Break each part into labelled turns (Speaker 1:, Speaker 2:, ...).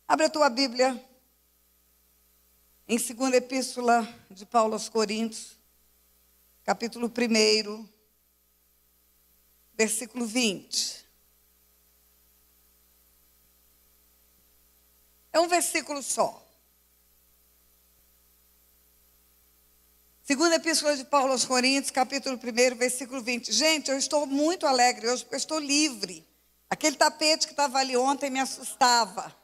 Speaker 1: Abre a tua Bíblia em 2ª Epístola de Paulo aos Coríntios, capítulo 1, versículo 20. É um versículo só. 2ª Epístola de Paulo aos Coríntios, capítulo 1, versículo 20. Gente, eu estou muito alegre hoje porque eu estou livre. Aquele tapete que estava ali ontem me assustava.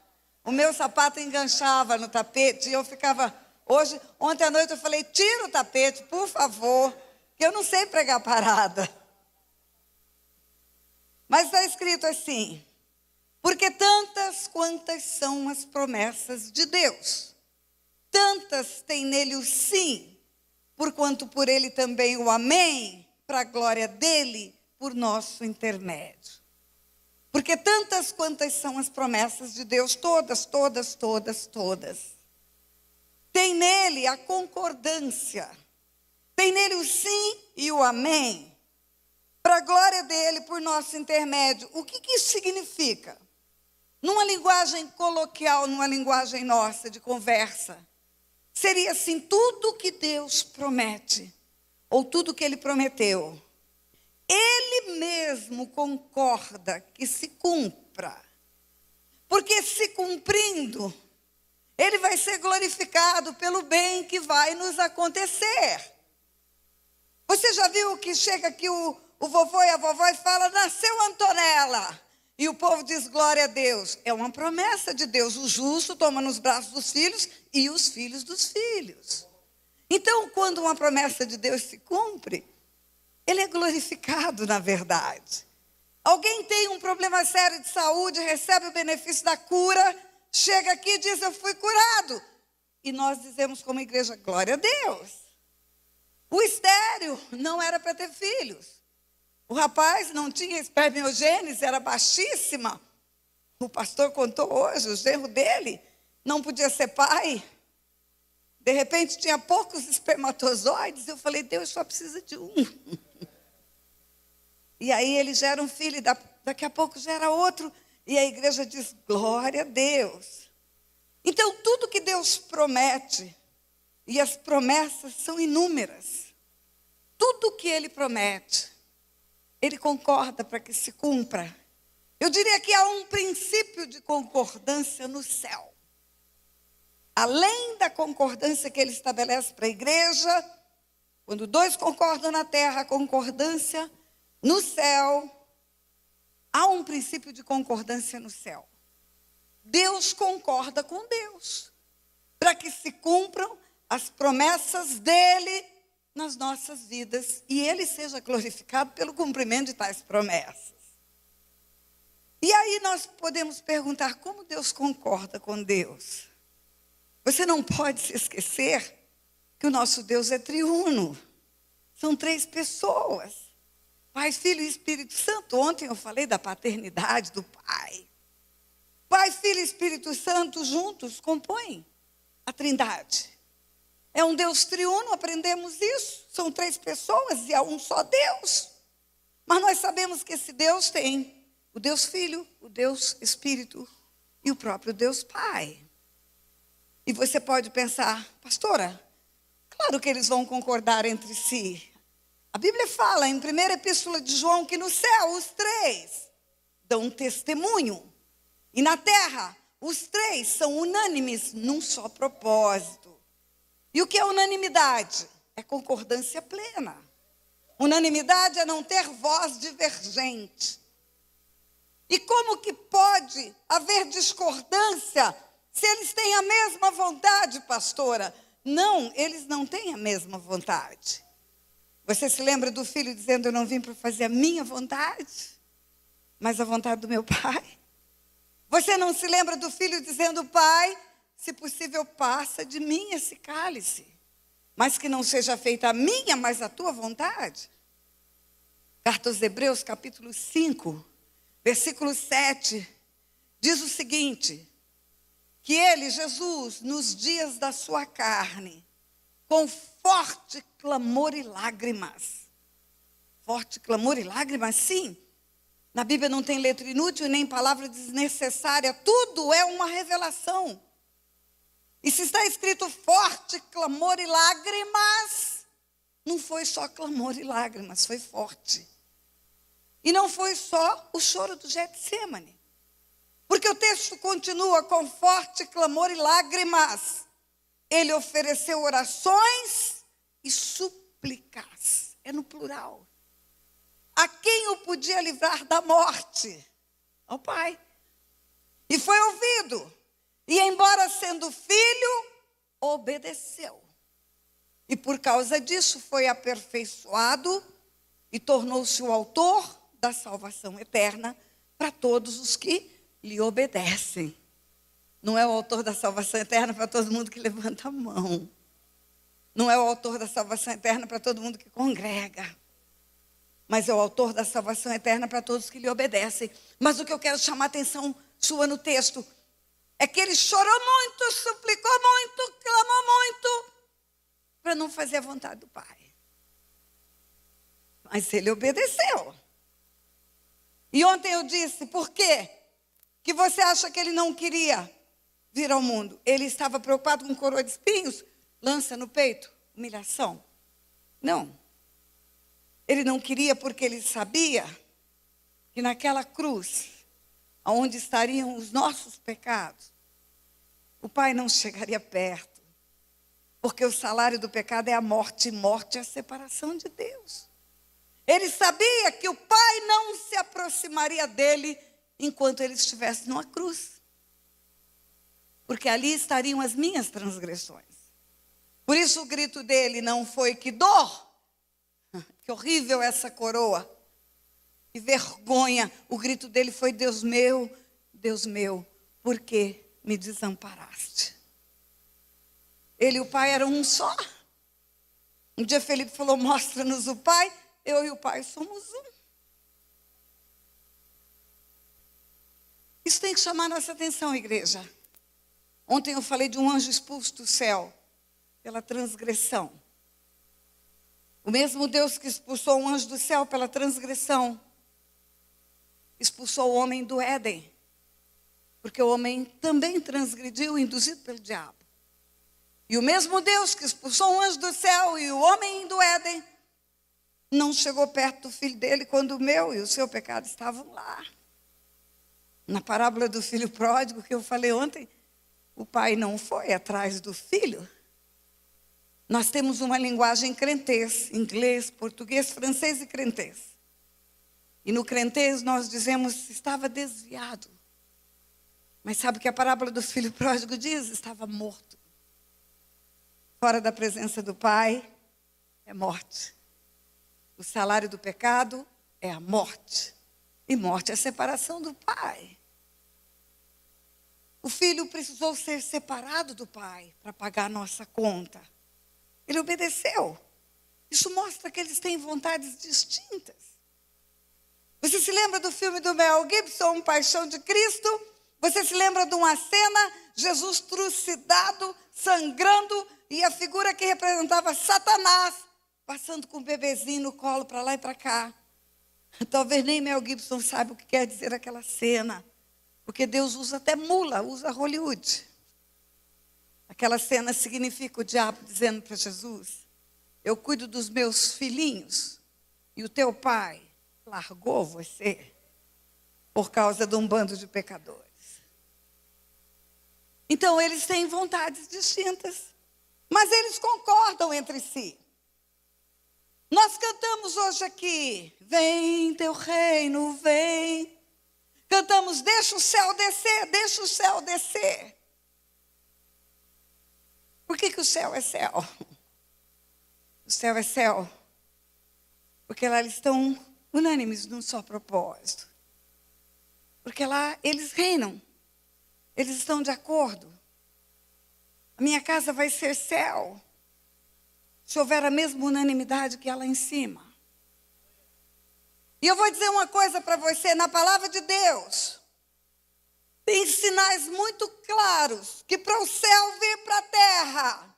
Speaker 1: O meu sapato enganchava no tapete e eu ficava... Ontem à noite eu falei, tira o tapete, por favor, que eu não sei pregar parada. Mas está escrito assim: porque tantas quantas são as promessas de Deus, tantas tem nele o sim, porquanto por ele também o amém, para a glória dele, por nosso intermédio. Porque tantas quantas são as promessas de Deus, todas. Tem nele a concordância, tem nele o sim e o amém, para a glória dele, por nosso intermédio. O que isso significa? Numa linguagem coloquial, numa linguagem nossa de conversa, seria assim: tudo que Deus promete, ou tudo que ele prometeu, ele mesmo concorda que se cumpra. Porque se cumprindo, ele vai ser glorificado pelo bem que vai nos acontecer. Você já viu que chega aqui o vovô e a vovó e fala, nasceu Antonella. E o povo diz, glória a Deus. É uma promessa de Deus. O justo toma nos braços dos filhos e os filhos dos filhos. Então, quando uma promessa de Deus se cumpre, ele é glorificado na verdade. Alguém tem um problema sério de saúde, recebe o benefício da cura, chega aqui e diz, eu fui curado. E nós dizemos como igreja, glória a Deus. O estéril não era para ter filhos. O rapaz não tinha espermiogênese, era baixíssima. O pastor contou hoje, o genro dele não podia ser pai. De repente tinha poucos espermatozoides. Eu falei, Deus só precisa de um. E aí ele gera um filho, e daqui a pouco gera outro. E a igreja diz, glória a Deus. Então, tudo que Deus promete, e as promessas são inúmeras. Tudo que ele promete, ele concorda para que se cumpra. Eu diria que há um princípio de concordância no céu. Além da concordância que ele estabelece para a igreja, quando dois concordam na terra, a concordância no céu, há um princípio de concordância no céu. Deus concorda com Deus, para que se cumpram as promessas dele nas nossas vidas, e ele seja glorificado pelo cumprimento de tais promessas. E aí nós podemos perguntar, como Deus concorda com Deus? Você não pode se esquecer que o nosso Deus é triuno. São 3 pessoas. Pai, Filho e Espírito Santo. Ontem eu falei da paternidade do Pai. Pai, Filho e Espírito Santo juntos compõem a Trindade. É um Deus triuno, aprendemos isso. São 3 pessoas e há um só Deus. Mas nós sabemos que esse Deus tem o Deus Filho, o Deus Espírito e o próprio Deus Pai. E você pode pensar, pastora, claro que eles vão concordar entre si. A Bíblia fala em 1ª Epístola de João que no céu os 3 dão testemunho. E na terra os 3 são unânimes num só propósito. E o que é unanimidade? É concordância plena. Unanimidade é não ter voz divergente. E como que pode haver discordância se eles têm a mesma vontade, pastora? Não, eles não têm a mesma vontade. Você se lembra do filho dizendo, eu não vim para fazer a minha vontade, mas a vontade do meu pai? Você não se lembra do filho dizendo, pai, se possível, passa de mim esse cálice, mas que não seja feita a minha, mas a tua vontade? Carta aos Hebreus, capítulo 5, versículo 7, diz o seguinte, que ele, Jesus, nos dias da sua carne, com forte clamor e lágrimas, sim, Na Bíblia não tem letra inútil nem palavra desnecessária. Tudo é uma revelação. E se está escrito forte, clamor e lágrimas, não foi só clamor e lágrimas, foi forte. E não foi só o choro do Getsêmani. Porque o texto continua com forte clamor e lágrimas. Ele ofereceu orações e súplicas. É no plural. A quem o podia livrar da morte? Ao Pai. E foi ouvido. E embora sendo filho, obedeceu. E por causa disso foi aperfeiçoado e tornou-se o autor da salvação eterna para todos os que lhe obedecem. Não é o autor da salvação eterna para todo mundo que levanta a mão. Não é o autor da salvação eterna para todo mundo que congrega. Mas é o autor da salvação eterna para todos que lhe obedecem. Mas o que eu quero chamar a atenção sua no texto é que ele chorou muito, suplicou muito, clamou muito, para não fazer a vontade do Pai. Mas ele obedeceu. E ontem eu disse, por quê que você acha que ele não queria vir ao mundo? Ele estava preocupado com coroa de espinhos, lança no peito, humilhação. Não. Ele não queria porque ele sabia que naquela cruz, onde estariam os nossos pecados, o Pai não chegaria perto. Porque o salário do pecado é a morte, e morte é a separação de Deus. Ele sabia que o Pai não se aproximaria dele enquanto ele estivesse numa cruz. Porque ali estariam as minhas transgressões. Por isso o grito dele não foi que dor, que horrível essa coroa, que vergonha. O grito dele foi: Deus meu, por que me desamparaste? Ele e o Pai eram um só. Um dia Felipe falou: mostra-nos o Pai. Eu e o Pai somos um. Isso tem que chamar nossa atenção, igreja. Ontem eu falei de um anjo expulso do céu pela transgressão. O mesmo Deus que expulsou um anjo do céu pela transgressão, expulsou o homem do Éden. Porque o homem também transgrediu, induzido pelo diabo. E o mesmo Deus que expulsou um anjo do céu e o homem do Éden, não chegou perto do filho dele quando o meu e o seu pecado estavam lá. Na parábola do filho pródigo que eu falei ontem, o pai não foi atrás do filho. Nós temos uma linguagem crentez, inglês, português, francês e crentez. E no crentez nós dizemos: estava desviado. Mas sabe o que a parábola do filho pródigo diz? Estava morto. Fora da presença do Pai é morte. O salário do pecado é a morte. E morte é a separação do Pai. O filho precisou ser separado do Pai para pagar a nossa conta. Ele obedeceu. Isso mostra que eles têm vontades distintas. Você se lembra do filme do Mel Gibson, Paixão de Cristo? Você se lembra de uma cena, Jesus trucidado, sangrando, e a figura que representava Satanás, passando com o bebezinho no colo para lá e para cá. Talvez nem Mel Gibson saiba o que quer dizer aquela cena. Porque Deus usa até mula, usa Hollywood. Aquela cena significa o diabo dizendo para Jesus: eu cuido dos meus filhinhos e o teu pai largou você por causa de um bando de pecadores. Então eles têm vontades distintas, mas eles concordam entre si. Nós cantamos hoje aqui: vem teu reino, vem. Cantamos: deixa o céu descer, deixa o céu descer. Por que o céu é céu? O céu é céu porque lá eles estão unânimes num só propósito. Porque lá eles reinam, eles estão de acordo. A minha casa vai ser céu se houver a mesma unanimidade que há lá em cima. E eu vou dizer uma coisa para você: na palavra de Deus, tem sinais muito claros que para o céu vir para a terra,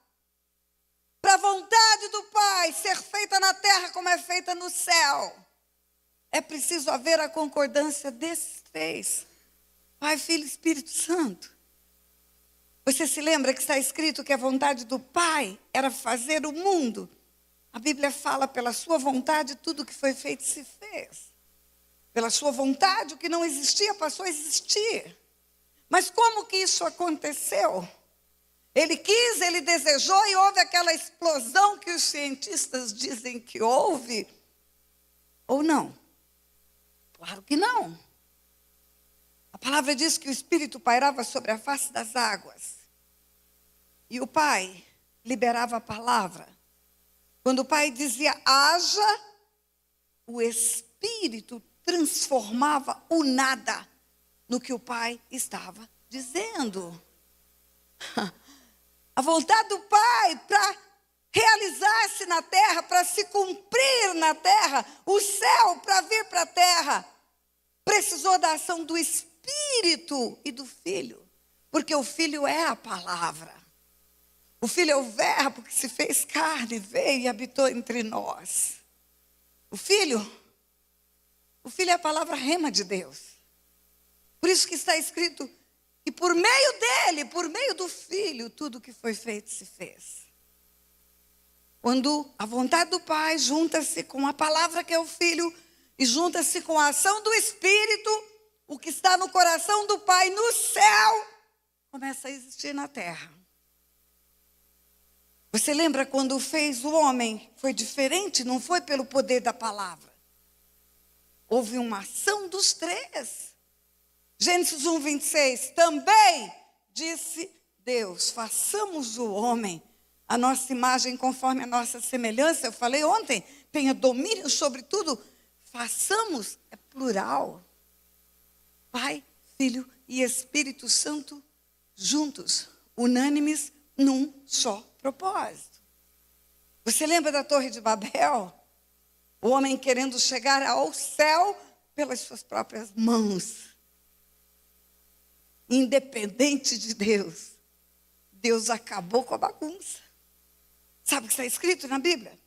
Speaker 1: para a vontade do Pai ser feita na terra como é feita no céu, é preciso haver a concordância desses três: Pai, Filho e Espírito Santo. Você se lembra que está escrito que a vontade do Pai era fazer o mundo? A Bíblia fala, pela sua vontade, tudo que foi feito se fez. Pela sua vontade, o que não existia passou a existir. Mas como que isso aconteceu? Ele quis, ele desejou e houve aquela explosão que os cientistas dizem que houve? Ou não? Claro que não. A palavra diz que o Espírito pairava sobre a face das águas. E o Pai liberava a palavra. Quando o Pai dizia, haja, o Espírito transformava o nada no que o Pai estava dizendo. A vontade do Pai para realizar-se na terra, para se cumprir na terra, o céu para vir para a terra, precisou da ação do Espírito e do Filho, porque o Filho é a palavra. O Filho é o verbo que se fez carne, veio e habitou entre nós. O Filho é a palavra rema de Deus. Por isso que está escrito que por meio dele, por meio do Filho, tudo que foi feito se fez. Quando a vontade do Pai junta-se com a palavra que é o Filho e junta-se com a ação do Espírito, o que está no coração do Pai no céu começa a existir na terra. Você lembra quando fez o homem? Foi diferente, não foi pelo poder da palavra. Houve uma ação dos três. Gênesis 1, 26, também disse Deus, façamos o homem a nossa imagem conforme a nossa semelhança. Eu falei ontem, tenha domínio sobre tudo. Façamos, é plural. Pai, Filho e Espírito Santo juntos, unânimes num só propósito. Você lembra da Torre de Babel? O homem querendo chegar ao céu pelas suas próprias mãos. Independente de Deus, Deus acabou com a bagunça. Sabe o que está escrito na Bíblia?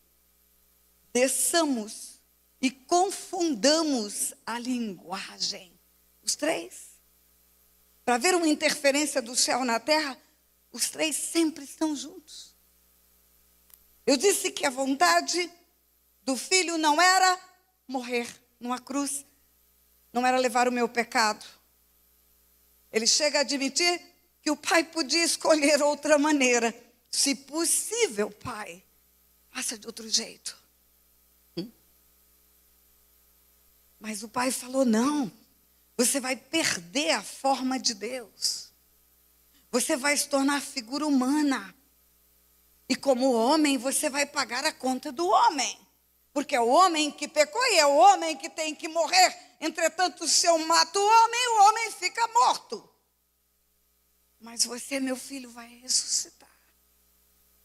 Speaker 1: Desçamos e confundamos a linguagem. Os três. Para ver uma interferência do céu na terra, os três sempre estão juntos. Eu disse que a vontade do Filho não era morrer numa cruz, não era levar o meu pecado. Ele chega a admitir que o Pai podia escolher outra maneira. Se possível, Pai, faça de outro jeito. Mas o Pai falou, não, você vai perder a forma de Deus. Você vai se tornar figura humana. E como homem, você vai pagar a conta do homem. Porque é o homem que pecou e é o homem que tem que morrer. Entretanto, se eu mato o homem fica morto. Mas você, meu filho, vai ressuscitar.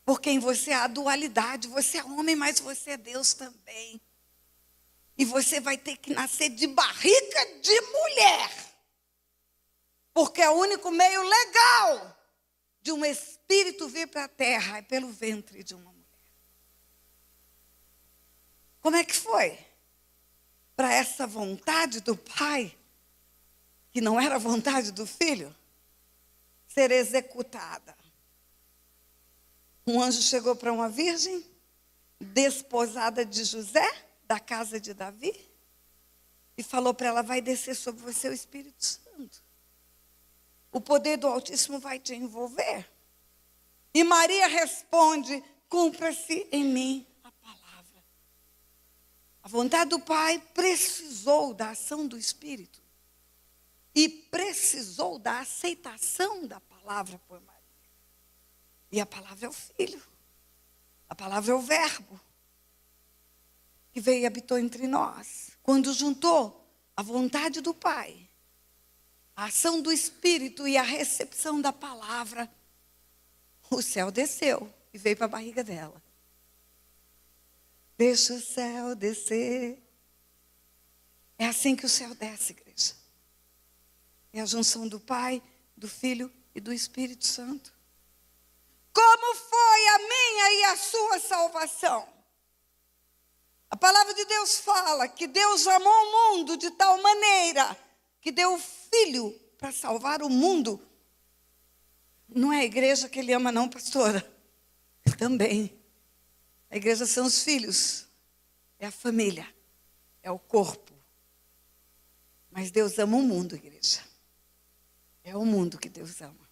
Speaker 1: Porque em você há dualidade. Você é homem, mas você é Deus também. E você vai ter que nascer de barriga de mulher. Porque é o único meio legal de um espírito vir para a terra é pelo ventre de uma mulher. Como é que foi? Para essa vontade do Pai, que não era a vontade do Filho, ser executada. Um anjo chegou para uma virgem, desposada de José, da casa de Davi, e falou para ela, vai descer sobre você o Espírito Santo. O poder do Altíssimo vai te envolver. E Maria responde, cumpra-se em mim a palavra. A vontade do Pai precisou da ação do Espírito. E precisou da aceitação da palavra por Maria. E a palavra é o Filho. A palavra é o Verbo. Que veio e habitou entre nós. Quando juntou a vontade do Pai, a ação do Espírito e a recepção da palavra, o céu desceu e veio para a barriga dela. Deixa o céu descer. É assim que o céu desce, igreja. É a junção do Pai, do Filho e do Espírito Santo. Como foi a minha e a sua salvação? A palavra de Deus fala que Deus amou o mundo de tal maneira que deu o Filho para salvar o mundo. Não é a igreja que ele ama não, pastora? Também. A igreja são os filhos, é a família, é o corpo. Mas Deus ama o mundo, igreja. É o mundo que Deus ama.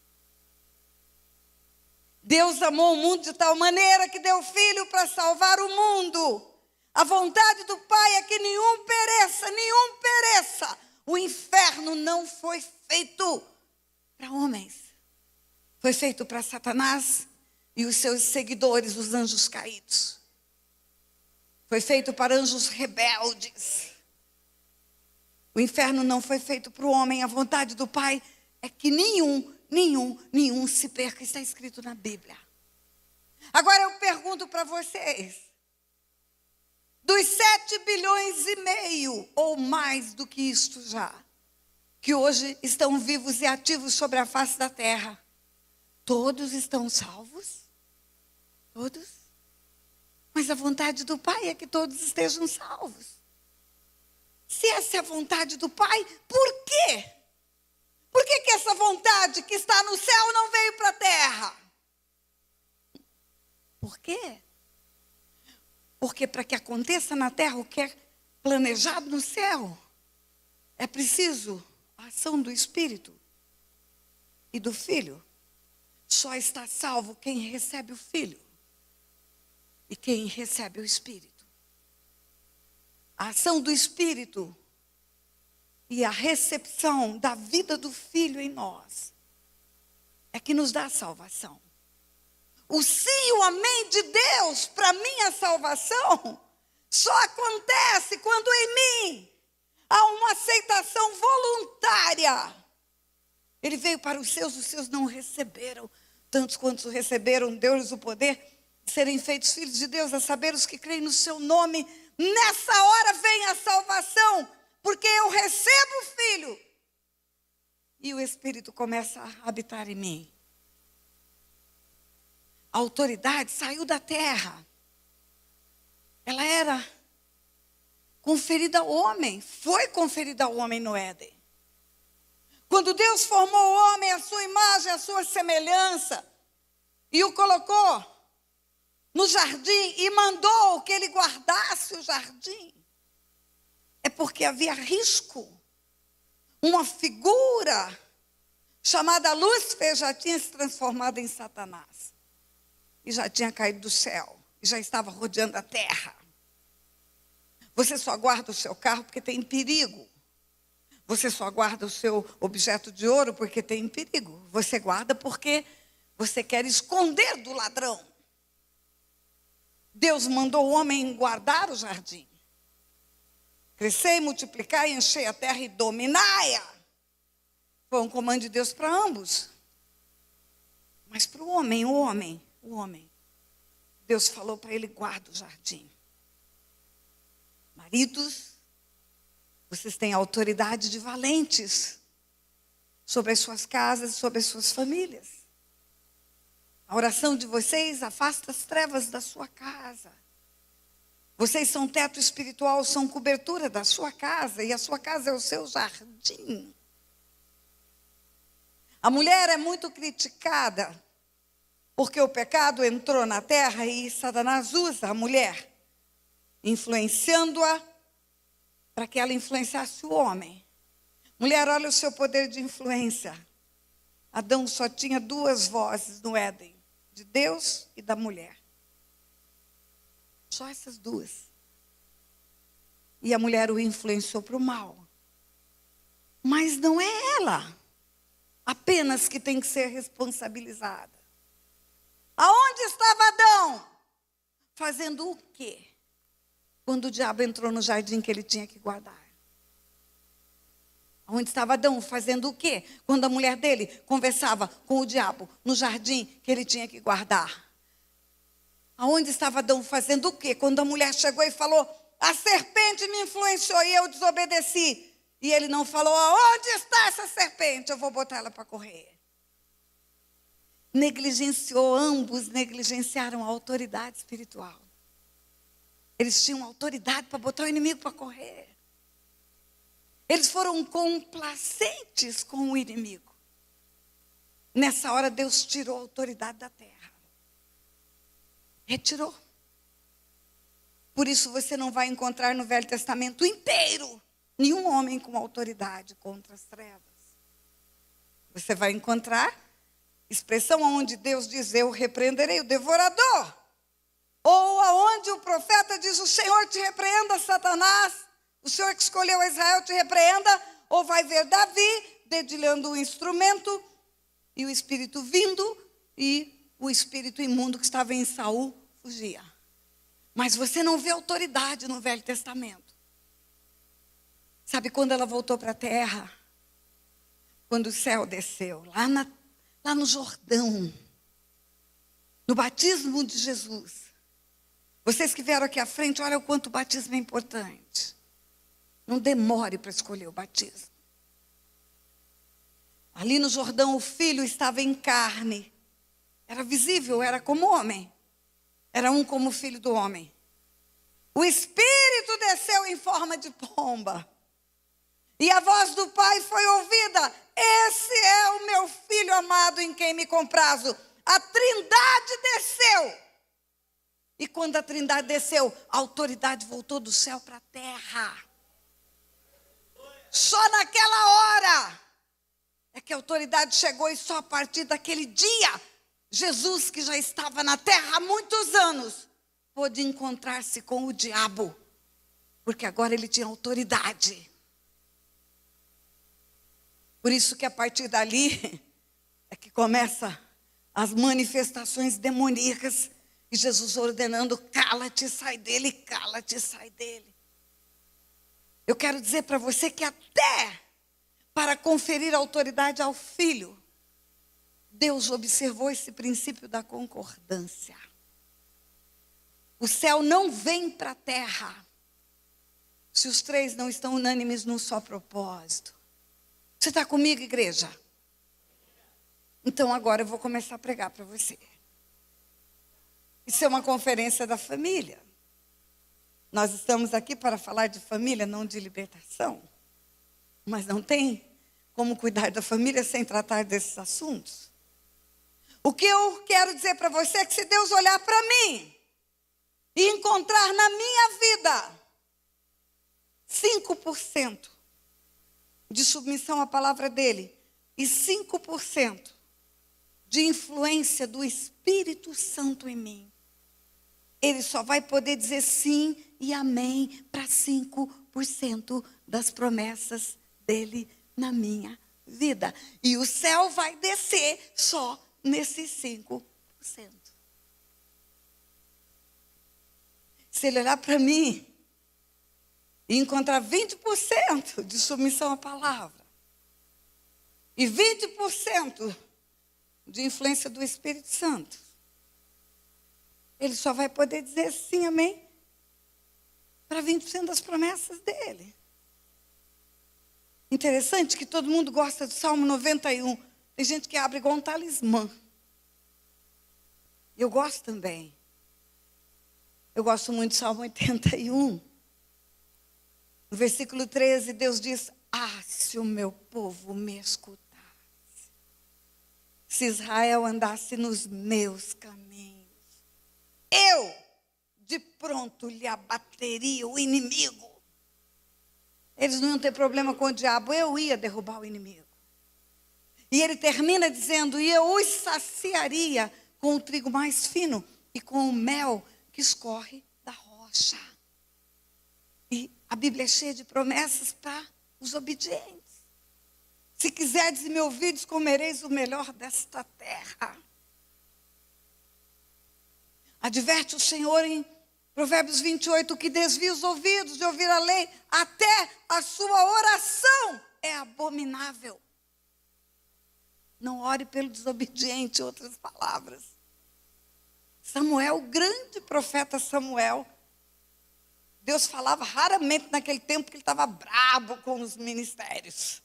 Speaker 1: Deus amou o mundo de tal maneira que deu o Filho para salvar o mundo. A vontade do Pai é que nenhum pereça, nenhum pereça. O inferno não foi feito para homens. Foi feito para Satanás e os seus seguidores, os anjos caídos. Foi feito para anjos rebeldes. O inferno não foi feito para o homem. A vontade do Pai é que nenhum se perca. Está escrito na Bíblia. Agora eu pergunto para vocês. Dos 7,5 bilhões ou mais do que isto já, que hoje estão vivos e ativos sobre a face da terra, todos estão salvos? Todos? Mas a vontade do Pai é que todos estejam salvos. Se essa é a vontade do Pai, por quê? Por que essa vontade que está no céu não veio para a terra? Por quê? Porque para que aconteça na terra o que é planejado no céu, é preciso a ação do Espírito e do Filho. Só está salvo quem recebe o Filho e quem recebe o Espírito. A ação do Espírito e a recepção da vida do Filho em nós é que nos dá a salvação. O sim e o amém de Deus para minha salvação só acontece quando em mim há uma aceitação voluntária. Ele veio para os seus não receberam. Tantos quantos o receberam, deu-lhes o poder de serem feitos filhos de Deus, a saber os que creem no seu nome. Nessa hora vem a salvação, porque eu recebo o Filho e o Espírito começa a habitar em mim. A autoridade saiu da terra. Ela era conferida ao homem. Foi conferida ao homem no Éden. Quando Deus formou o homem à sua imagem, à sua semelhança, e o colocou no jardim e mandou que ele guardasse o jardim, é porque havia risco. Uma figura chamada Lúcifer já tinha se transformado em Satanás. E já tinha caído do céu. E já estava rodeando a terra. Você só guarda o seu carro porque tem perigo. Você só guarda o seu objeto de ouro porque tem perigo. Você guarda porque você quer esconder do ladrão. Deus mandou o homem guardar o jardim. Crescer, multiplicar e encher a terra e dominar-a. Foi um comando de Deus para ambos. Mas para o homem, Deus falou para ele, guarda o jardim. Maridos, vocês têm autoridade de valentes sobre as suas casas, sobre as suas famílias. A oração de vocês afasta as trevas da sua casa. Vocês são teto espiritual, são cobertura da sua casa, e a sua casa é o seu jardim. A mulher é muito criticada, porque o pecado entrou na terra e Satanás usa a mulher, influenciando-a para que ela influenciasse o homem. Mulher, olha o seu poder de influência. Adão só tinha 2 vozes no Éden, de Deus e da mulher. Só essas 2. E a mulher o influenciou para o mal. Mas não é ela apenas que tem que ser responsabilizada. Aonde estava Adão? Fazendo o quê? Quando o diabo entrou no jardim que ele tinha que guardar. Aonde estava Adão? Fazendo o quê? Quando a mulher dele conversava com o diabo no jardim que ele tinha que guardar. Aonde estava Adão? Fazendo o quê? Quando a mulher chegou e falou, a serpente me influenciou e eu desobedeci. E ele não falou, aonde está essa serpente? Eu vou botar ela para correr. Negligenciou, ambos negligenciaram a autoridade espiritual. Eles tinham autoridade para botar o inimigo para correr. Eles foram complacentes com o inimigo. Nessa hora, Deus tirou a autoridade da terra. Retirou. Por isso, você não vai encontrar no Velho Testamento inteiro nenhum homem com autoridade contra as trevas. Você vai encontrar expressão onde Deus diz: eu repreenderei o devorador. Ou aonde o profeta diz: o Senhor te repreenda, Satanás. O Senhor que escolheu Israel te repreenda. Ou vai ver Davi dedilhando o instrumento e o espírito vindo, e o espírito imundo que estava em Saul fugia. Mas você não vê autoridade no Velho Testamento. Sabe quando ela voltou para a terra? Quando o céu desceu, lá no Jordão, no batismo de Jesus. Vocês que vieram aqui à frente, olha o quanto o batismo é importante. Não demore para escolher o batismo. Ali no Jordão, o filho estava em carne. Era visível, era como homem. Era um como o filho do homem. O Espírito desceu em forma de pomba. E a voz do Pai foi ouvida: esse é o meu filho amado em quem me comprazo. A Trindade desceu. E quando a Trindade desceu, a autoridade voltou do céu para a terra. Só naquela hora é que a autoridade chegou, e só a partir daquele dia, Jesus, que já estava na terra há muitos anos, pôde encontrar-se com o diabo, porque agora ele tinha autoridade. Por isso que a partir dali é que começa as manifestações demoníacas, e Jesus ordenando: cala-te, sai dele, cala-te, sai dele. Eu quero dizer para você que até para conferir autoridade ao filho, Deus observou esse princípio da concordância. O céu não vem para a terra se os três não estão unânimes num só propósito. Você está comigo, igreja? Então agora eu vou começar a pregar para você. Isso é uma conferência da família. Nós estamos aqui para falar de família, não de libertação. Mas não tem como cuidar da família sem tratar desses assuntos. O que eu quero dizer para você é que se Deus olhar para mim e encontrar na minha vida 5% de submissão à palavra dele e 5% de influência do Espírito Santo em mim, ele só vai poder dizer sim e amém para 5% das promessas dele na minha vida. E o céu vai descer só nesses 5%. Se ele olhar para mim e encontrar 20% de submissão à palavra e 20% de influência do Espírito Santo, ele só vai poder dizer sim, amém, para 20% das promessas dele. Interessante que todo mundo gosta do Salmo 91. Tem gente que abre igual um talismã. Eu gosto também. Eu gosto muito do Salmo 81. No versículo 13, Deus diz: ah, se o meu povo me escutasse, se Israel andasse nos meus caminhos, eu de pronto lhe abateria o inimigo. Eles não iam ter problema com o diabo, eu ia derrubar o inimigo. E ele termina dizendo: e eu os saciaria com o trigo mais fino e com o mel que escorre da rocha. E a Bíblia é cheia de promessas para os obedientes. Se quiserdes e me ouvides, comereis o melhor desta terra. Adverte o Senhor em Provérbios 28, que desvia os ouvidos de ouvir a lei, até a sua oração é abominável. Não ore pelo desobediente, outras palavras. Samuel, o grande profeta Samuel, Deus falava raramente naquele tempo que ele estava brabo com os ministérios.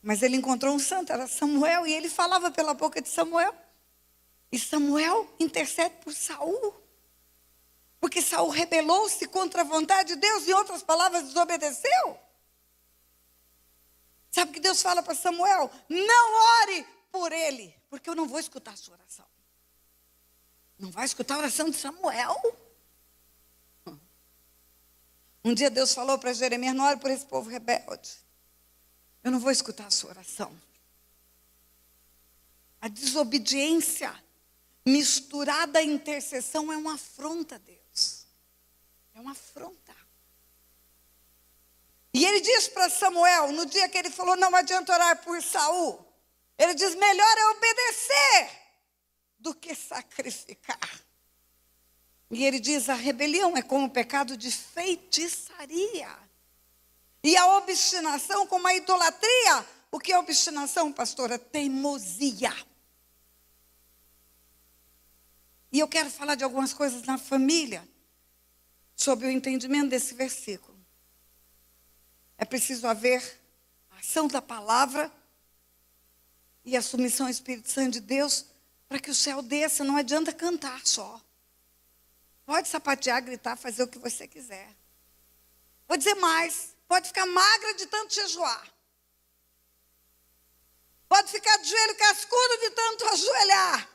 Speaker 1: Mas ele encontrou um santo, era Samuel, e ele falava pela boca de Samuel. E Samuel intercede por Saul. Porque Saul rebelou-se contra a vontade de Deus, em outras palavras, desobedeceu. Sabe o que Deus fala para Samuel? Não ore por ele, porque eu não vou escutar a sua oração. Não vai escutar a oração de Samuel? Um dia Deus falou para Jeremias, não ore por esse povo rebelde. Eu não vou escutar a sua oração. A desobediência misturada à intercessão é uma afronta a Deus. É uma afronta. E ele diz para Samuel, no dia que ele falou, não adianta orar por Saul. Ele diz, melhor é obedecer do que sacrificar. E ele diz, a rebelião é como o pecado de feitiçaria. E a obstinação como a idolatria. O que é obstinação, pastora? Teimosia. E eu quero falar de algumas coisas na família, sobre o entendimento desse versículo. É preciso haver a ação da palavra e a submissão ao Espírito Santo de Deus para que o céu desça. Não adianta cantar só. Pode sapatear, gritar, fazer o que você quiser. Vou dizer mais, pode ficar magra de tanto jejuar. Pode ficar de joelho cascudo de tanto ajoelhar.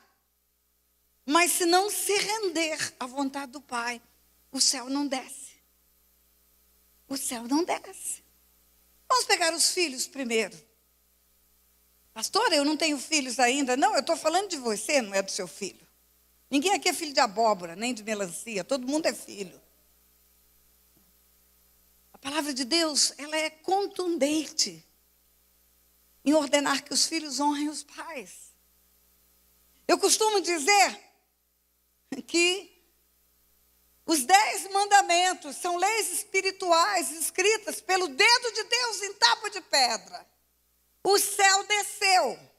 Speaker 1: Mas se não se render à vontade do Pai, o céu não desce. O céu não desce. Vamos pegar os filhos primeiro. Pastora, eu não tenho filhos ainda. Não, eu estou falando de você, não é do seu filho. Ninguém aqui é filho de abóbora, nem de melancia. Todo mundo é filho. A palavra de Deus, ela é contundente em ordenar que os filhos honrem os pais. Eu costumo dizer que os 10 mandamentos são leis espirituais escritas pelo dedo de Deus em tábua de pedra. O céu desceu.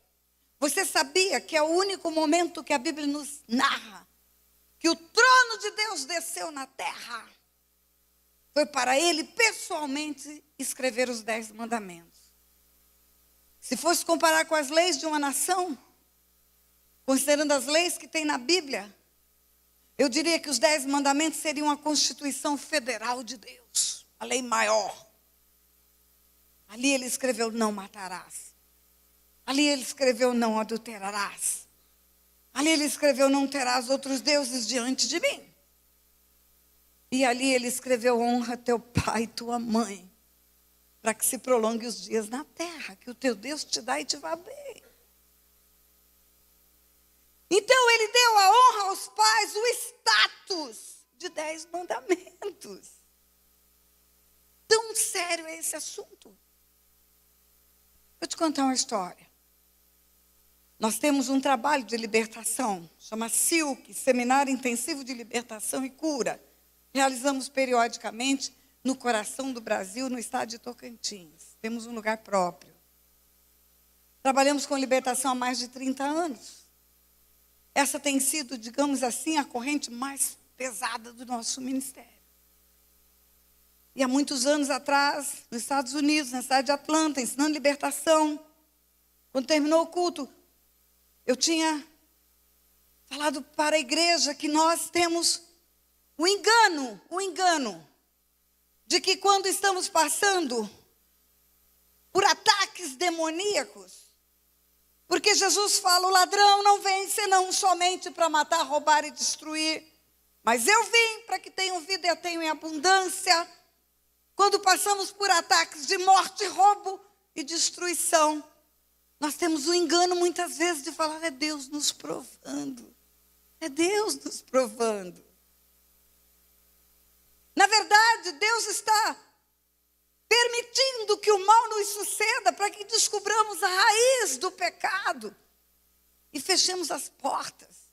Speaker 1: Você sabia que é o único momento que a Bíblia nos narra que o trono de Deus desceu na terra? Foi para ele pessoalmente escrever os 10 mandamentos. Se fosse comparar com as leis de uma nação, considerando as leis que tem na Bíblia, eu diria que os 10 mandamentos seriam a Constituição Federal de Deus, a lei maior. Ali ele escreveu, não matarás. Ali ele escreveu, não adulterarás. Ali ele escreveu, não terás outros deuses diante de mim. E ali ele escreveu, honra teu pai e tua mãe, para que se prolongue os dias na terra, que o teu Deus te dá e te vá bem. Então ele deu a honra aos pais, o status de 10 mandamentos. Tão sério é esse assunto. Vou te contar uma história. Nós temos um trabalho de libertação, chama SILC, Seminário Intensivo de Libertação e Cura. Realizamos periodicamente no coração do Brasil, no estado de Tocantins. Temos um lugar próprio. Trabalhamos com libertação há mais de 30 anos. Essa tem sido, digamos assim, a corrente mais pesada do nosso ministério. E há muitos anos atrás, nos Estados Unidos, na cidade de Atlanta, ensinando libertação, quando terminou o culto, eu tinha falado para a igreja que nós temos o engano de que quando estamos passando por ataques demoníacos, porque Jesus fala, o ladrão não vem senão somente para matar, roubar e destruir, mas eu vim para que tenham vida e a tenham em abundância. Quando passamos por ataques de morte, roubo e destruição, nós temos o engano muitas vezes de falar, é Deus nos provando. É Deus nos provando. Na verdade, Deus está permitindo que o mal nos suceda para que descubramos a raiz do pecado e fechemos as portas,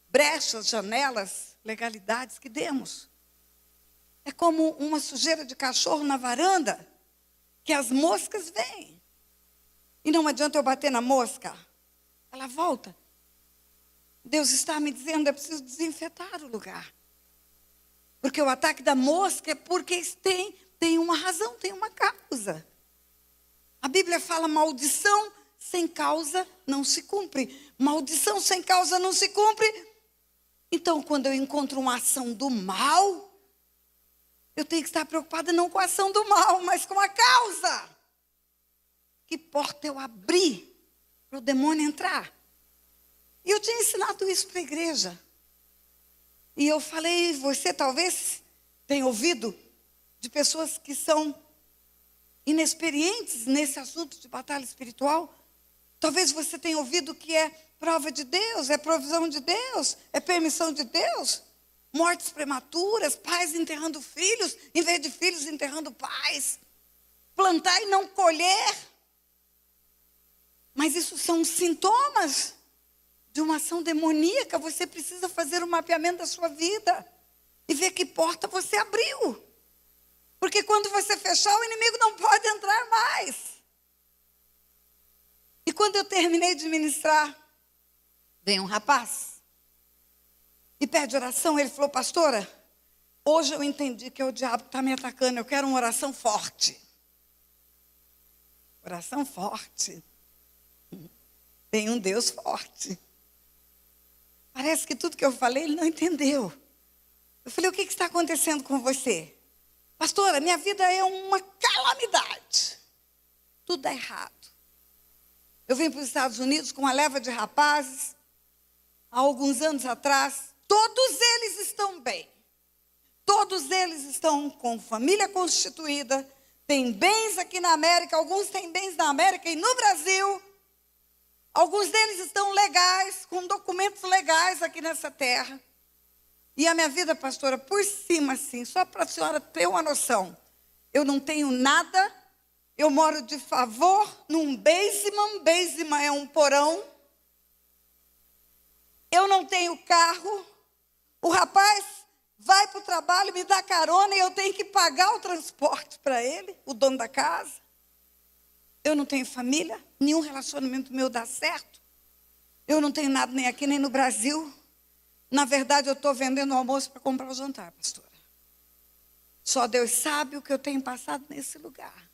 Speaker 1: brechas, janelas, legalidades que demos. É como uma sujeira de cachorro na varanda, que as moscas vêm. E não adianta eu bater na mosca, ela volta. Deus está me dizendo, é preciso desinfetar o lugar. Porque o ataque da mosca é porque tem uma razão, tem uma causa. A Bíblia fala, maldição sem causa não se cumpre. Maldição sem causa não se cumpre. Então, quando eu encontro uma ação do mal, eu tenho que estar preocupada não com a ação do mal, mas com a causa. Que porta eu abri para o demônio entrar? E eu tinha ensinado isso para a igreja. E eu falei, você talvez tenha ouvido de pessoas que são inexperientes nesse assunto de batalha espiritual. Talvez você tenha ouvido que é prova de Deus, é provisão de Deus, é permissão de Deus. Mortes prematuras, pais enterrando filhos, em vez de filhos enterrando pais. Plantar e não colher. Mas isso são sintomas de uma ação demoníaca. Você precisa fazer um mapeamento da sua vida e ver que porta você abriu. Porque quando você fechar, o inimigo não pode entrar mais. E quando eu terminei de ministrar, vem um rapaz e pede oração. Ele falou, pastora, hoje eu entendi que é o diabo que está me atacando. Eu quero uma oração forte. Oração forte. Tem um Deus forte. Parece que tudo que eu falei, ele não entendeu. Eu falei, o que está acontecendo com você? Pastora, minha vida é uma calamidade. Tudo dá errado. Eu vim para os Estados Unidos com uma leva de rapazes, há alguns anos atrás. Todos eles estão bem. Todos eles estão com família constituída, têm bens aqui na América, alguns têm bens na América e no Brasil. Alguns deles estão legais, com documentos legais aqui nessa terra. E a minha vida, pastora, por cima assim, só para a senhora ter uma noção. Eu não tenho nada, eu moro de favor num basement é um porão. Eu não tenho carro. O rapaz vai para o trabalho, me dá carona e eu tenho que pagar o transporte para ele, o dono da casa. Eu não tenho família, nenhum relacionamento meu dá certo. Eu não tenho nada nem aqui nem no Brasil. Na verdade, eu estou vendendo o almoço para comprar o jantar, pastora. Só Deus sabe o que eu tenho passado nesse lugar.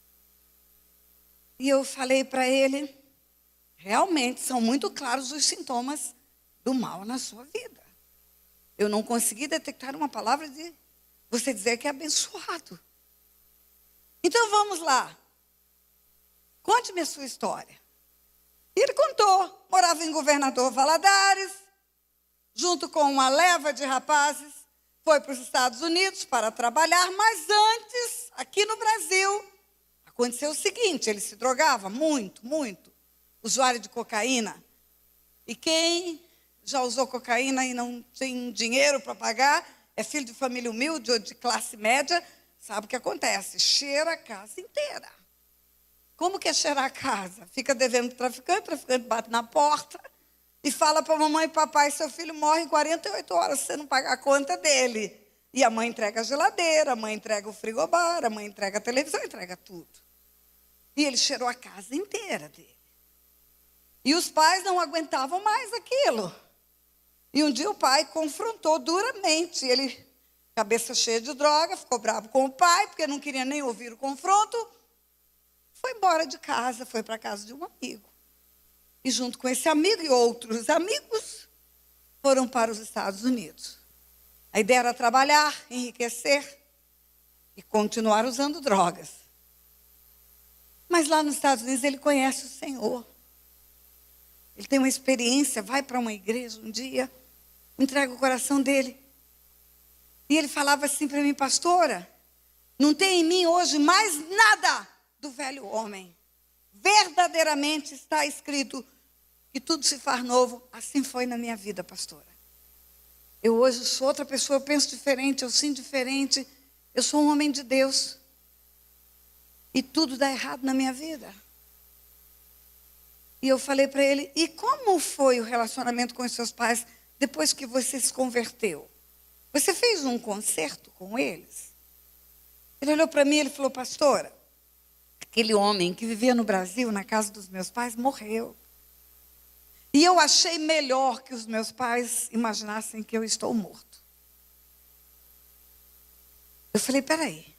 Speaker 1: E eu falei para ele, realmente são muito claros os sintomas do mal na sua vida. Eu não consegui detectar uma palavra de você dizer que é abençoado. Então vamos lá. Conte-me a sua história. E ele contou, morava em Governador Valadares, junto com uma leva de rapazes, foi para os Estados Unidos para trabalhar, mas antes, aqui no Brasil, aconteceu o seguinte, ele se drogava muito, usuário de cocaína. E quem já usou cocaína e não tem dinheiro para pagar, é filho de família humilde ou de classe média, sabe o que acontece? Cheira a casa inteira. Como que é cheirar a casa? Fica devendo traficante, o traficante bate na porta e fala para a mamãe e papai, seu filho morre em 48 horas se você não pagar a conta dele. E a mãe entrega a geladeira, a mãe entrega o frigobar, a mãe entrega a televisão, entrega tudo. E ele cheirou a casa inteira dele. E os pais não aguentavam mais aquilo. E um dia o pai confrontou duramente. Ele, cabeça cheia de droga, ficou bravo com o pai, porque não queria nem ouvir o confronto. Foi embora de casa, foi para a casa de um amigo. E junto com esse amigo e outros amigos, foram para os Estados Unidos. A ideia era trabalhar, enriquecer e continuar usando drogas. Mas lá nos Estados Unidos ele conhece o Senhor. Ele tem uma experiência, vai para uma igreja um dia, entrega o coração dele. E ele falava assim para mim, pastora, não tem em mim hoje mais nada do velho homem. Verdadeiramente está escrito que tudo se faz novo. Assim foi na minha vida, pastora. Eu hoje sou outra pessoa, eu penso diferente, eu sinto diferente. Eu sou um homem de Deus. E tudo dá errado na minha vida. E eu falei para ele, e como foi o relacionamento com os seus pais depois que você se converteu? Você fez um concerto com eles? Ele olhou para mim e ele falou, pastora, aquele homem que vivia no Brasil, na casa dos meus pais, morreu. E eu achei melhor que os meus pais imaginassem que eu estou morto. Eu falei, peraí,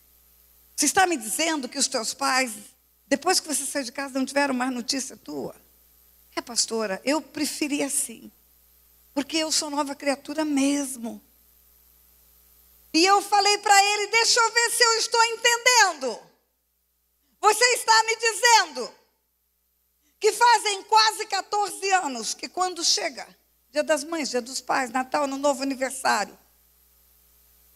Speaker 1: você está me dizendo que os teus pais, depois que você saiu de casa, não tiveram mais notícia tua? É, pastora, eu preferi assim. porque eu sou nova criatura mesmo. E eu falei para ele, deixa eu ver se eu estou entendendo. Você está me dizendo que fazem quase 14 anos que quando chega Dia das Mães, Dia dos Pais, Natal, Ano Novo, aniversário,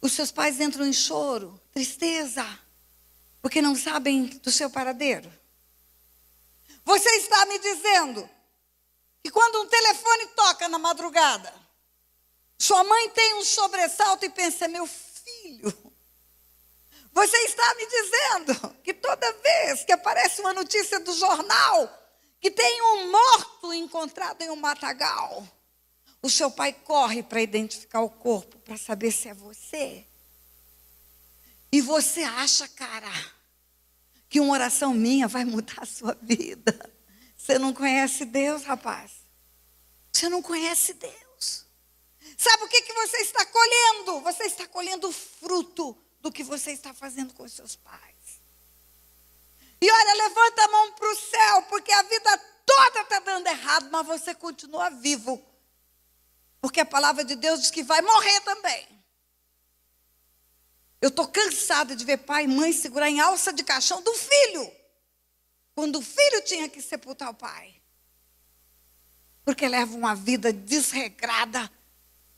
Speaker 1: os seus pais entram em choro, tristeza, porque não sabem do seu paradeiro. Você está me dizendo que quando um telefone toca na madrugada, sua mãe tem um sobressalto e pensa, meu filho. Você está me dizendo que toda vez que aparece uma notícia do jornal, que tem um morto encontrado em um matagal, o seu pai corre para identificar o corpo, para saber se é você. E você acha, cara, que uma oração minha vai mudar a sua vida. Você não conhece Deus, rapaz. Você não conhece Deus. Sabe o que você está colhendo? Você está colhendo o fruto do que você está fazendo com os seus pais. E olha, levanta a mão para o céu, porque a vida toda está dando errado, mas você continua vivo. Porque a palavra de Deus diz que vai morrer também. Eu estou cansada de ver pai e mãe segurar em alça de caixão do filho, quando o filho tinha que sepultar o pai. Porque leva uma vida desregrada,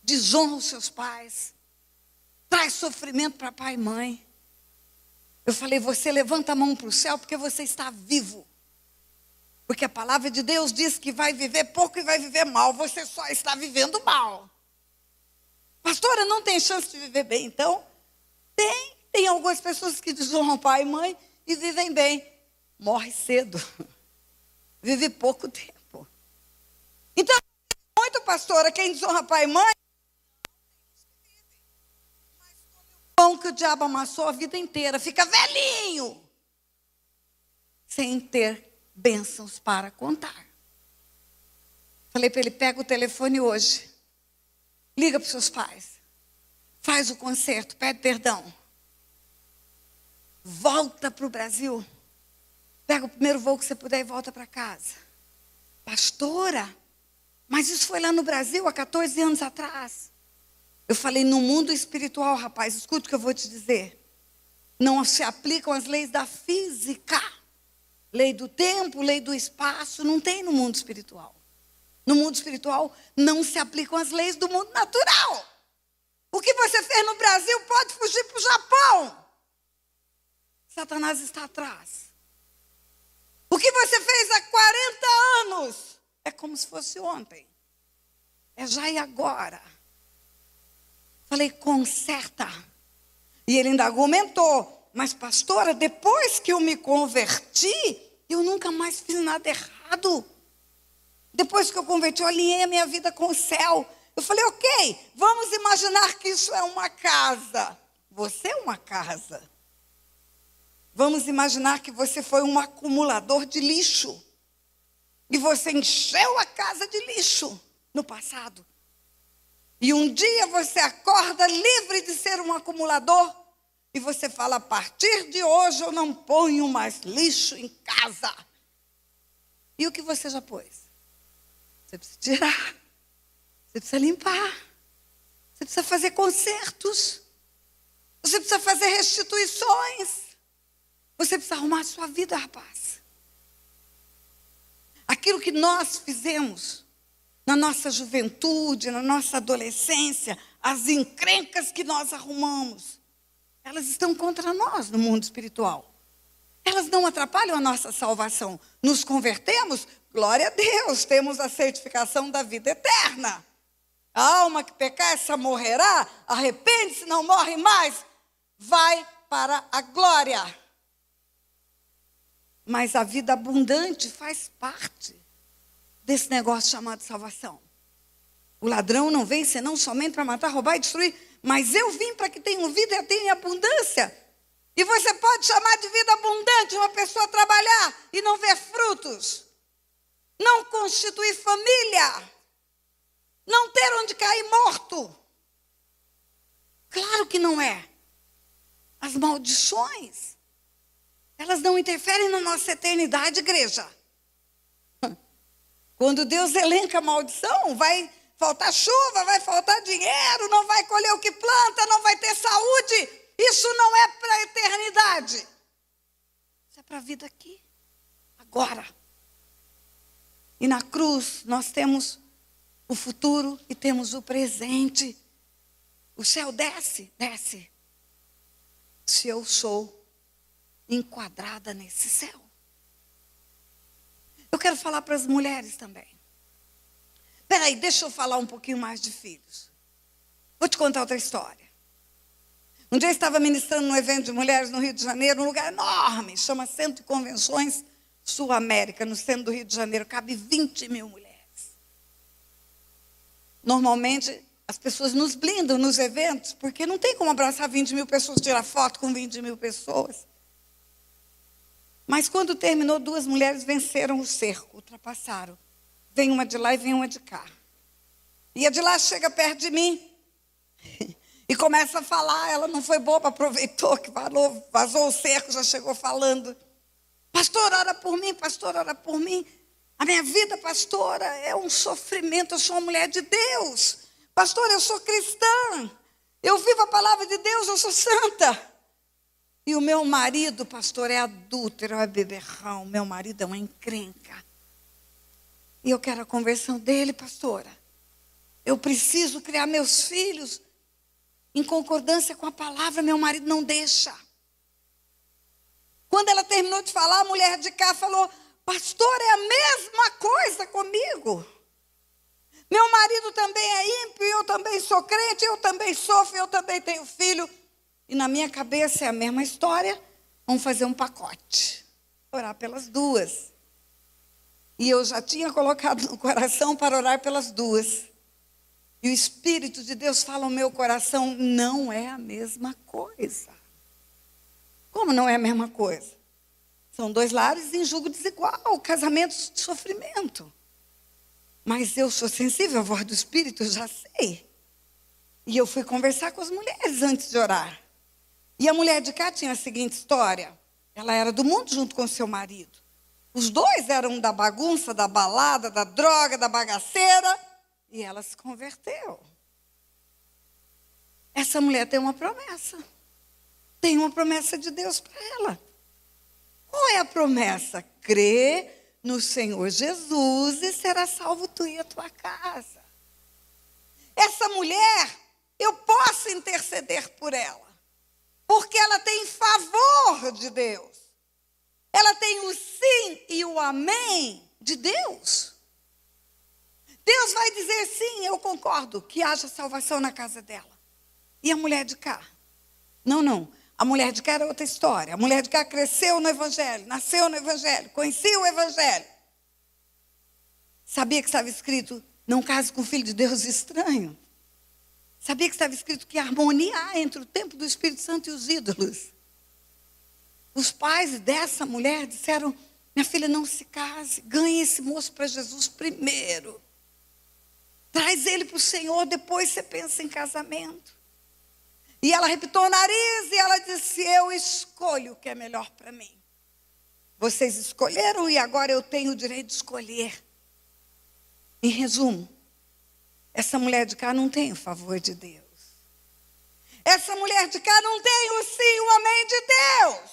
Speaker 1: desonra os seus pais, traz sofrimento para pai e mãe. Eu falei, você levanta a mão para o céu porque você está vivo. Porque a palavra de Deus diz que vai viver pouco e vai viver mal. Você só está vivendo mal. Pastora, não tem chance de viver bem, então? Tem algumas pessoas que desonram pai e mãe e vivem bem. Morre cedo. Vive pouco tempo. Então, muito, pastora, quem desonra pai e mãe, mas come o pão que o diabo amassou a vida inteira. Fica velhinho. Sem ter bênçãos para contar. Falei para ele, pega o telefone hoje. Liga para os seus pais. Faz o concerto, pede perdão. Volta para o Brasil. Pega o primeiro voo que você puder e volta para casa. Pastora, mas isso foi lá no Brasil há 14 anos atrás. Eu falei, no mundo espiritual, rapaz, escute o que eu vou te dizer. Não se aplicam as leis da física. Lei do tempo, lei do espaço, não tem no mundo espiritual. No mundo espiritual não se aplicam as leis do mundo natural. O que você fez no Brasil pode fugir para o Japão. Satanás está atrás. O que você fez há 40 anos é como se fosse ontem. É já e agora. Falei, conserta. E ele ainda argumentou. Mas, pastora, depois que eu me converti, eu nunca mais fiz nada errado. Depois que eu converti, eu alinhei a minha vida com o céu. Eu falei, ok, vamos imaginar que isso é uma casa. Você é uma casa. Vamos imaginar que você foi um acumulador de lixo. E você encheu a casa de lixo no passado. E um dia você acorda livre de ser um acumulador. E você fala, a partir de hoje eu não ponho mais lixo em casa. E o que você já pôs? Você precisa tirar. Você precisa limpar. Você precisa fazer consertos. Você precisa fazer restituições. Você precisa arrumar a sua vida, rapaz. Aquilo que nós fizemos na nossa juventude, na nossa adolescência, as encrencas que nós arrumamos, elas estão contra nós no mundo espiritual. Elas não atrapalham a nossa salvação. Nos convertemos, glória a Deus, temos a certificação da vida eterna. A alma que pecar, essa morrerá, arrepende-se, não morre mais, vai para a glória. Mas a vida abundante faz parte desse negócio chamado salvação. O ladrão não vem senão somente para matar, roubar e destruir. Mas eu vim para que tenham vida e a tenham em abundância. E você pode chamar de vida abundante uma pessoa trabalhar e não ver frutos. Não constituir família. Não ter onde cair morto. Claro que não é. As maldições, elas não interferem na nossa eternidade, igreja. Quando Deus elenca a maldição, vai faltar chuva, vai faltar dinheiro, não vai colher o que planta, não vai ter saúde. Isso não é para a eternidade. Isso é para a vida aqui, agora. E na cruz nós temos o futuro e temos o presente. O céu desce, desce. Se eu sou enquadrada nesse céu. Eu quero falar para as mulheres também. Espera aí, deixa eu falar um pouquinho mais de filhos. Vou te contar outra história. Um dia eu estava ministrando num evento de mulheres no Rio de Janeiro, um lugar enorme, chama Centro de Convenções Sul América, no centro do Rio de Janeiro, cabe 20 mil mulheres. Normalmente, as pessoas nos blindam nos eventos, porque não tem como abraçar 20 mil pessoas, tirar foto com 20 mil pessoas. Mas quando terminou, 2 mulheres venceram o cerco, ultrapassaram. Vem uma de lá e vem uma de cá. E a de lá chega perto de mim e começa a falar. Ela não foi boba, aproveitou que vazou o cerco, já chegou falando. Pastor, ora por mim, pastor, ora por mim. A minha vida, pastora, é um sofrimento, eu sou uma mulher de Deus. Pastor, eu sou cristã, eu vivo a palavra de Deus, eu sou santa. E o meu marido, pastor, é adúltero, é beberrão, meu marido é uma encrenca. E eu quero a conversão dele, pastora. Eu preciso criar meus filhos em concordância com a palavra, meu marido não deixa. Quando ela terminou de falar, a mulher de cá falou, pastor, é a mesma coisa comigo. Meu marido também é ímpio, eu também sou crente, eu também sofro, eu também tenho filho. E na minha cabeça é a mesma história, vamos fazer um pacote. Orar pelas 2. E eu já tinha colocado no coração para orar pelas 2. E o Espírito de Deus fala ao meu coração, não é a mesma coisa. Como não é a mesma coisa? São 2 lares em julgo desigual, casamentos de sofrimento. Mas eu sou sensível à voz do Espírito, eu já sei. E eu fui conversar com as mulheres antes de orar. E a mulher de cá tinha a seguinte história. Ela era do mundo junto com seu marido. Os 2 eram da bagunça, da balada, da droga, da bagaceira. E ela se converteu. Essa mulher tem uma promessa. Tem uma promessa de Deus para ela. Qual é a promessa? Crê no Senhor Jesus e será salvo tu e a tua casa. Essa mulher, eu posso interceder por ela. Porque ela tem favor de Deus. Ela tem o sim e o amém de Deus. Deus vai dizer sim, eu concordo, que haja salvação na casa dela. E a mulher de cá? Não. A mulher de cá era outra história. A mulher de cá cresceu no Evangelho, nasceu no Evangelho, conhecia o Evangelho. Sabia que estava escrito, não case com filho de Deus estranho. Sabia que estava escrito que harmonia há entre o templo do Espírito Santo e os ídolos. Os pais dessa mulher disseram, minha filha, não se case, ganhe esse moço para Jesus primeiro. Traz ele para o Senhor, depois você pensa em casamento. E ela repitou o nariz e ela disse, eu escolho o que é melhor para mim. Vocês escolheram e agora eu tenho o direito de escolher. Em resumo, essa mulher de cá não tem o favor de Deus. Essa mulher de cá não tem o sim, o amém de Deus.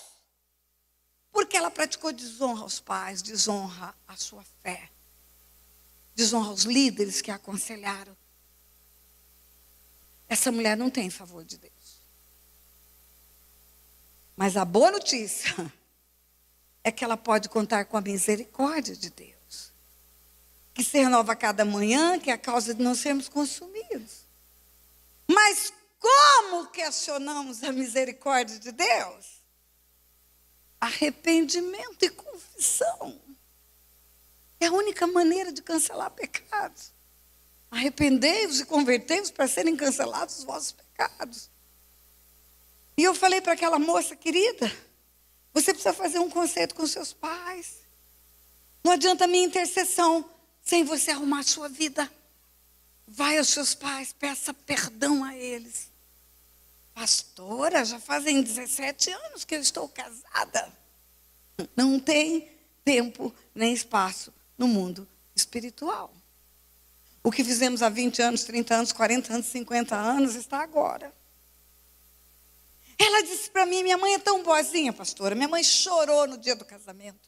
Speaker 1: Porque ela praticou desonra aos pais, desonra à sua fé. Desonra aos líderes que a aconselharam. Essa mulher não tem favor de Deus. Mas a boa notícia é que ela pode contar com a misericórdia de Deus. Que se renova a cada manhã, que é a causa de não sermos consumidos. Mas como questionamos a misericórdia de Deus? Arrependimento e confissão. É a única maneira de cancelar pecados. Arrependei-vos e convertei-vos para serem cancelados os vossos pecados. E eu falei para aquela moça, querida, você precisa fazer um concerto com seus pais. Não adianta a minha intercessão sem você arrumar a sua vida. Vai aos seus pais, peça perdão a eles. Pastora, já fazem 17 anos que eu estou casada. Não tem tempo nem espaço no mundo espiritual. O que fizemos há 20 anos, 30 anos, 40 anos, 50 anos, está agora. Ela disse para mim, minha mãe é tão boazinha, pastora. Minha mãe chorou no dia do casamento.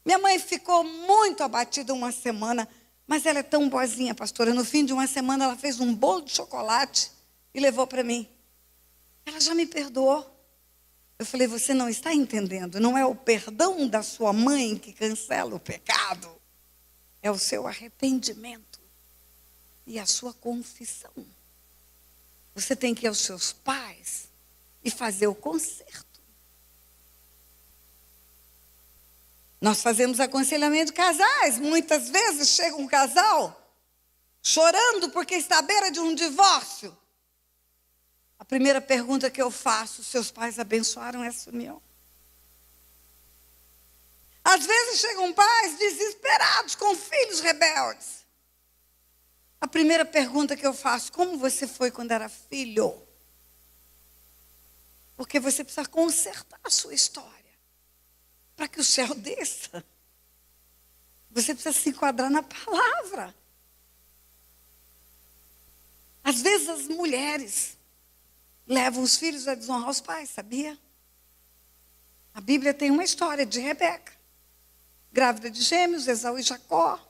Speaker 1: Minha mãe ficou muito abatida uma semana, mas ela é tão boazinha, pastora. No fim de uma semana, ela fez um bolo de chocolate e levou para mim. Ela já me perdoou. Eu falei, você não está entendendo. Não é o perdão da sua mãe que cancela o pecado. É o seu arrependimento e a sua confissão. Você tem que ir aos seus pais e fazer o conserto. Nós fazemos aconselhamento de casais. Muitas vezes chega um casal chorando porque está à beira de um divórcio. A primeira pergunta que eu faço, seus pais abençoaram essa união? Às vezes chegam pais desesperados com filhos rebeldes. A primeira pergunta que eu faço, como você foi quando era filho? Porque você precisa consertar a sua história para que o céu desça. Você precisa se enquadrar na palavra. Às vezes as mulheres levam os filhos a desonrar os pais, sabia? A Bíblia tem uma história de Rebeca, grávida de gêmeos, Esaú e Jacó.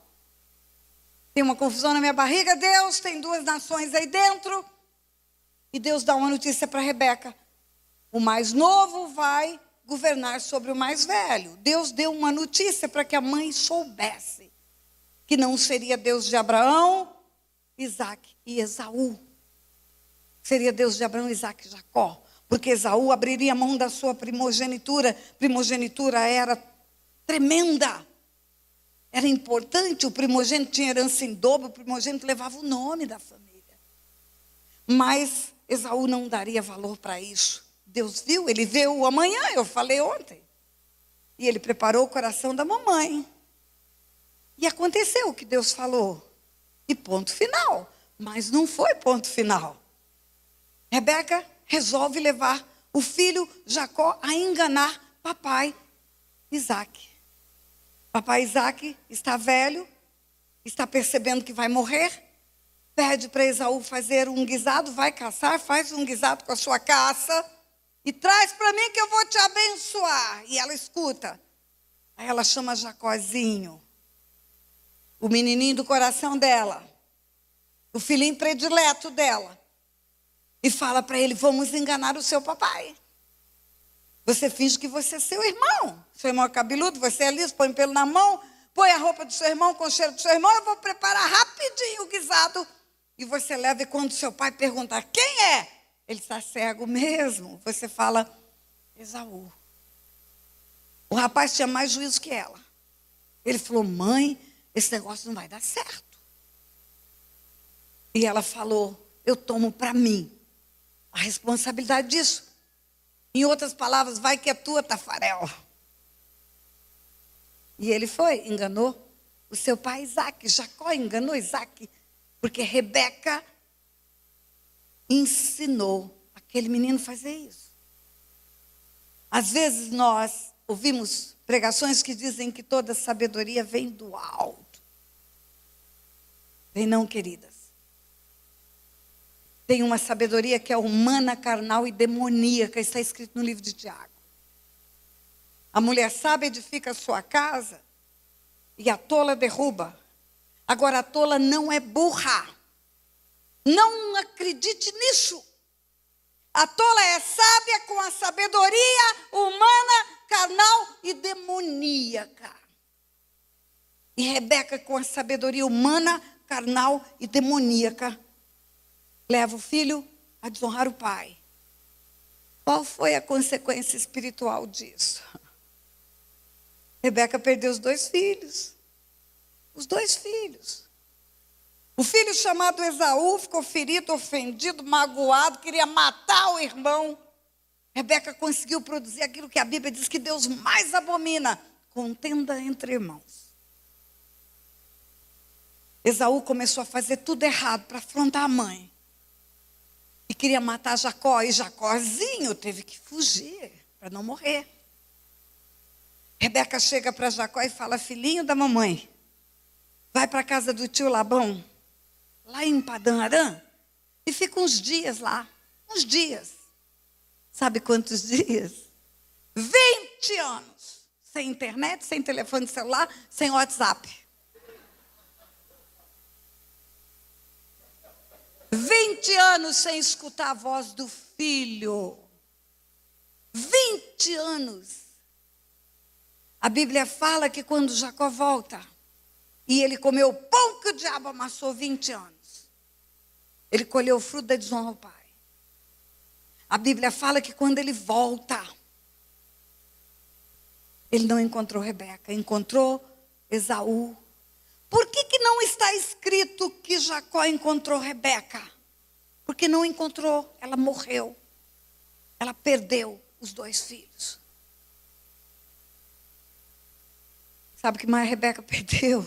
Speaker 1: Tem uma confusão na minha barriga, Deus, tem 2 nações aí dentro. E Deus dá uma notícia para Rebeca. O mais novo vai governar sobre o mais velho. Deus deu uma notícia para que a mãe soubesse que não seria Deus de Abraão, Isaac e Esaú. Seria Deus de Abraão, Isaac e Jacó. Porque Esaú abriria mão da sua primogenitura. Primogenitura era tremenda. Era importante, o primogênito tinha herança em dobro, o primogênito levava o nome da família. Mas Esaú não daria valor para isso. Deus viu, ele viu o amanhã, eu falei ontem. E ele preparou o coração da mamãe. E aconteceu o que Deus falou. E ponto final. Mas não foi ponto final. Rebeca resolve levar o filho Jacó a enganar papai Isaac. Papai Isaac está velho, está percebendo que vai morrer, pede para Esaú fazer um guisado, vai caçar, faz um guisado com a sua caça e traz para mim que eu vou te abençoar. E ela escuta. Aí ela chama Jacózinho, o menininho do coração dela, o filhinho predileto dela, e fala para ele, vamos enganar o seu papai. Você finge que você é seu irmão. Seu irmão é cabeludo, você é liso, põe pelo na mão, põe a roupa do seu irmão com o cheiro do seu irmão, eu vou preparar rapidinho o guisado. E você leva, e quando seu pai perguntar, quem é? Ele está cego mesmo. Você fala, Esaú. O rapaz tinha mais juízo que ela. Ele falou, mãe, esse negócio não vai dar certo. E ela falou, eu tomo para mim a responsabilidade disso. Em outras palavras, vai que é tua, Tafarel. E ele foi, enganou o seu pai Isaac. Jacó enganou Isaac, porque Rebeca ensinou aquele menino a fazer isso. Às vezes nós ouvimos pregações que dizem que toda sabedoria vem do alto. Vem não, queridas. Tem uma sabedoria que é humana, carnal e demoníaca, está escrito no livro de Tiago. A mulher sábia edifica a sua casa e a tola derruba. Agora, a tola não é burra. Não acredite nisso. A tola é sábia com a sabedoria humana, carnal e demoníaca. E Rebeca, com a sabedoria humana, carnal e demoníaca, leva o filho a desonrar o pai. Qual foi a consequência espiritual disso? Rebeca perdeu os 2 filhos. Os 2 filhos. O filho chamado Esaú ficou ferido, ofendido, magoado, queria matar o irmão. Rebeca conseguiu produzir aquilo que a Bíblia diz que Deus mais abomina: contenda entre irmãos. Esaú começou a fazer tudo errado para afrontar a mãe. E queria matar Jacó. E Jacózinho teve que fugir para não morrer. Rebeca chega para Jacó e fala: filhinho da mamãe, vai para a casa do tio Labão lá em Padã Aram, e fica uns dias lá. Uns dias. Sabe quantos dias? 20 anos. Sem internet, sem telefone celular, sem WhatsApp. 20 anos sem escutar a voz do filho. 20 anos. A Bíblia fala que quando Jacó volta, e ele comeu o pão que o diabo amassou 20 anos, ele colheu o fruto da desonra ao pai. A Bíblia fala que quando ele volta, ele não encontrou Rebeca, encontrou Esaú. Por que não está escrito que Jacó encontrou Rebeca? Porque não encontrou, ela morreu. Ela perdeu os 2 filhos. Sabe o que mais Rebeca perdeu?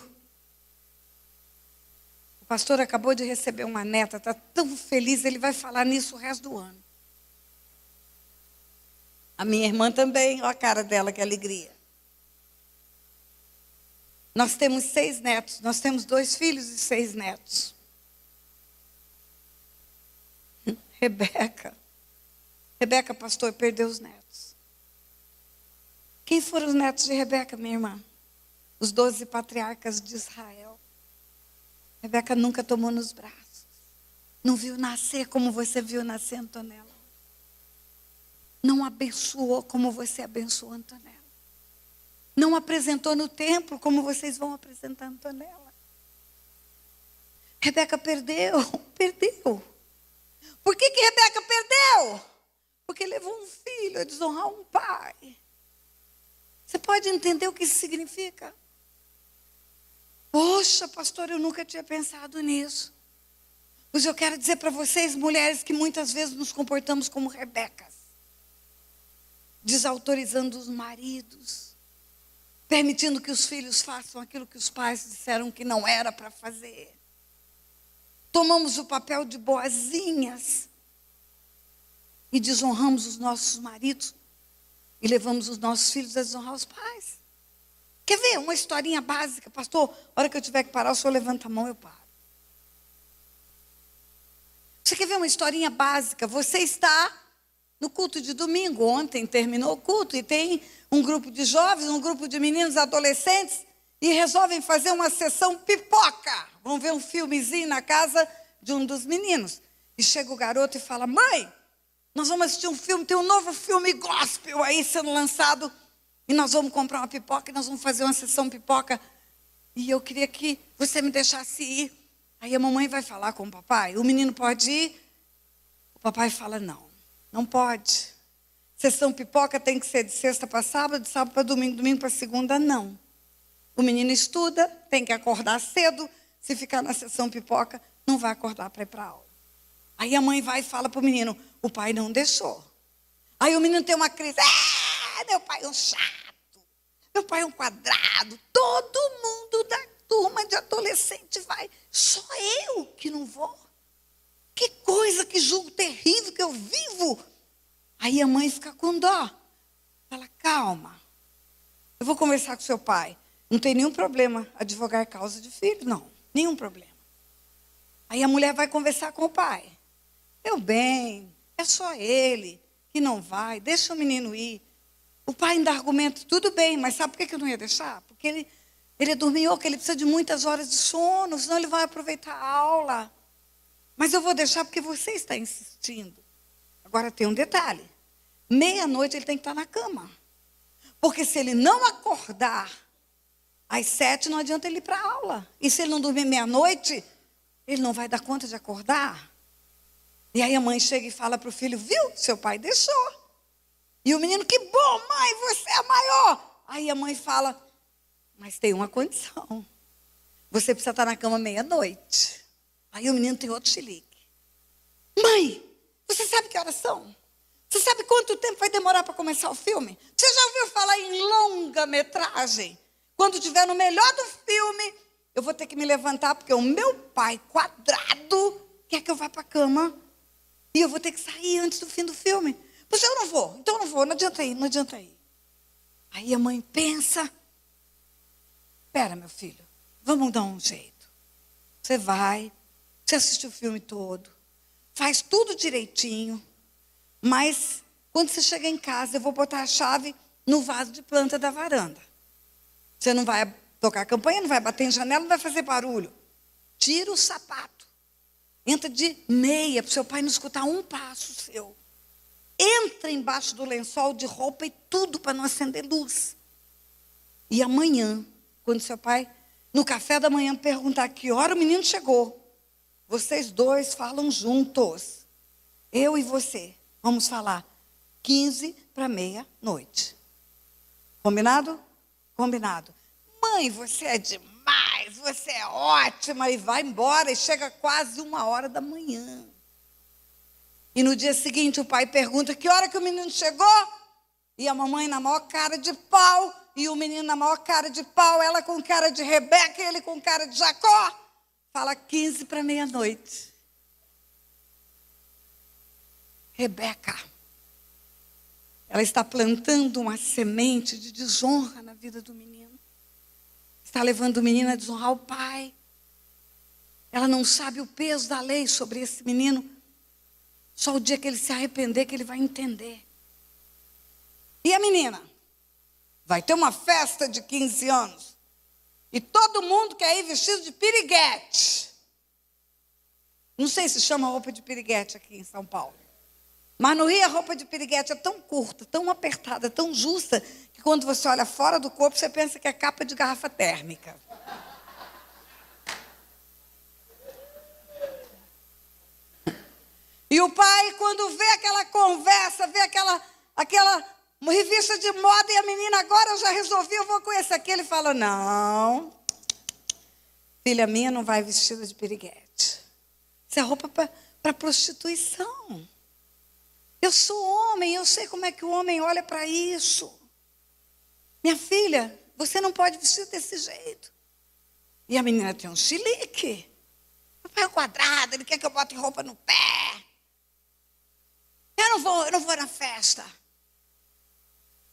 Speaker 1: O pastor acabou de receber uma neta, está tão feliz, ele vai falar nisso o resto do ano. A minha irmã também, olha a cara dela, que alegria. Nós temos 6 netos, nós temos 2 filhos e 6 netos. Rebeca, pastor, perdeu os netos. Quem foram os netos de Rebeca, minha irmã? Os 12 patriarcas de Israel. Rebeca nunca tomou nos braços. Não viu nascer como você viu nascer Antonella. Não abençoou como você abençoou Antonella. Não apresentou no templo como vocês vão apresentar Antonella. Rebeca perdeu. Por que Rebeca perdeu? Porque levou um filho a desonrar um pai. Você pode entender o que isso significa? Poxa, pastor, eu nunca tinha pensado nisso. Pois eu quero dizer para vocês, mulheres, que muitas vezes nos comportamos como Rebecas. Desautorizando os maridos. Permitindo que os filhos façam aquilo que os pais disseram que não era para fazer. Tomamos o papel de boazinhas. E desonramos os nossos maridos. E levamos os nossos filhos a desonrar os pais. Quer ver uma historinha básica, pastor? A hora que eu tiver que parar, o senhor levanta a mão, eu paro. Você quer ver uma historinha básica? Você está no culto de domingo. Ontem terminou o culto e tem um grupo de jovens, um grupo de meninos adolescentes e resolvem fazer uma sessão pipoca. Vão ver um filmezinho na casa de um dos meninos. E chega o garoto e fala: mãe, nós vamos assistir um filme, tem um novo filme gospel aí sendo lançado e nós vamos comprar uma pipoca e nós vamos fazer uma sessão pipoca e eu queria que você me deixasse ir. Aí a mamãe vai falar com o papai, o menino pode ir? O papai fala: não pode. Sessão pipoca tem que ser de sexta para sábado, de sábado para domingo, domingo para segunda, não. O menino estuda, tem que acordar cedo, se ficar na sessão pipoca, não vai acordar para ir para a aula. Aí a mãe vai e fala para o menino: o pai não deixou. Aí o menino tem uma crise: meu pai é um chato, meu pai é um quadrado, todo mundo da turma de adolescente vai, só eu que não vou. Que coisa, que julgo terrível que eu vivo. Aí a mãe fica com dó. Fala: calma, eu vou conversar com seu pai. Não tem nenhum problema advogar causa de filho, não, nenhum problema. Aí a mulher vai conversar com o pai. Meu bem, é só ele que não vai, deixa o menino ir. O pai ainda argumenta: tudo bem, mas sabe por que eu não ia deixar? Porque ele é dorminhoco, ele precisa de muitas horas de sono, senão ele vai aproveitar a aula. Mas eu vou deixar porque você está insistindo. Agora tem um detalhe: meia-noite ele tem que estar na cama. Porque se ele não acordar às 7, não adianta ele ir para a aula. E se ele não dormir meia-noite, ele não vai dar conta de acordar. E aí a mãe chega e fala para o filho: viu, seu pai deixou. E o menino: que bom, mãe, você é a maior. Aí a mãe fala: mas tem uma condição. Você precisa estar na cama meia-noite. Aí o menino tem outro chilique: mãe, você sabe que horas são? Você sabe quanto tempo vai demorar para começar o filme? Você já ouviu falar em longa-metragem? Quando estiver no melhor do filme, eu vou ter que me levantar, porque o meu pai, quadrado, quer que eu vá para a cama. E eu vou ter que sair antes do fim do filme. Pois eu não vou, então eu não vou, não adianta ir, não adianta ir. Aí a mãe pensa: espera, meu filho, vamos dar um jeito. Você vai, Você assiste o filme todo, faz tudo direitinho, mas quando você chega em casa, eu vou botar a chave no vaso de planta da varanda. Você não vai tocar a campanha, não vai bater em janela, não vai fazer barulho. Tira o sapato. Entra de meia, para o seu pai não escutar um passo seu. Entra embaixo do lençol de roupa e tudo para não acender luz. E amanhã, quando seu pai, no café da manhã, perguntar que hora o menino chegou, vocês dois falam juntos. Eu e você. Vamos falar 15 para meia-noite. Combinado? Combinado. Mãe, você é demais, você é ótima. E vai embora e chega quase 1h da manhã. E no dia seguinte o pai pergunta que hora que o menino chegou? E a mamãe na maior cara de pau, e o menino na maior cara de pau, ela com cara de Rebeca e ele com cara de Jacó. Fala 15 para meia-noite. Rebeca, ela está plantando uma semente de desonra na vida do menino. Está levando o menino a desonrar o pai. Ela não sabe o peso da lei sobre esse menino. Só o dia que ele se arrepender que ele vai entender. E a menina? Vai ter uma festa de 15 anos. E todo mundo quer ir vestido de piriguete. Não sei se chama roupa de piriguete aqui em São Paulo. Mas no Rio a roupa de piriguete é tão curta, tão apertada, tão justa, que quando você olha fora do corpo, você pensa que é capa de garrafa térmica. E o pai, quando vê aquela conversa, vê aquela revista de moda, e a menina, agora eu já resolvi, eu vou com esse aqui, ele fala, não, filha minha não vai vestida de piriguete. Isso é roupa para prostituição. Eu sou homem, eu sei como é que o homem olha para isso. Minha filha, você não pode vestir desse jeito. E a menina tem um chilique. Meu pai é quadrado, ele quer que eu bote roupa no pé. Eu não vou na festa.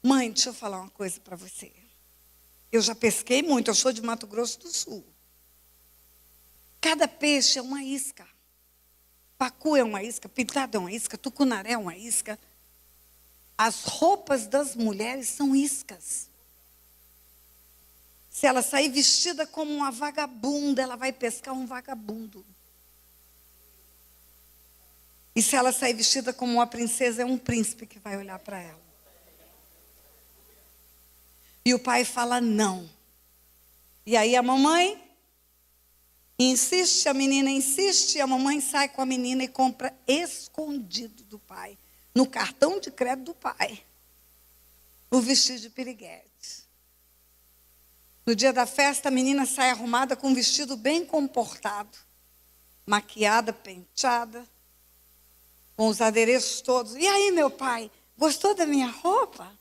Speaker 1: Mãe, deixa eu falar uma coisa para você. Eu já pesquei muito, eu sou de Mato Grosso do Sul. Cada peixe é uma isca. Pacu é uma isca, pintado é uma isca, tucunaré é uma isca. As roupas das mulheres são iscas. Se ela sair vestida como uma vagabunda, ela vai pescar um vagabundo. E se ela sair vestida como uma princesa, é um príncipe que vai olhar para ela. E o pai fala não. E aí a mamãe insiste, a menina insiste, e a mamãe sai com a menina e compra escondido do pai, no cartão de crédito do pai, o vestido de piriguete. No dia da festa, a menina sai arrumada com um vestido bem comportado, maquiada, penteada, com os adereços todos. E aí, meu pai, gostou da minha roupa?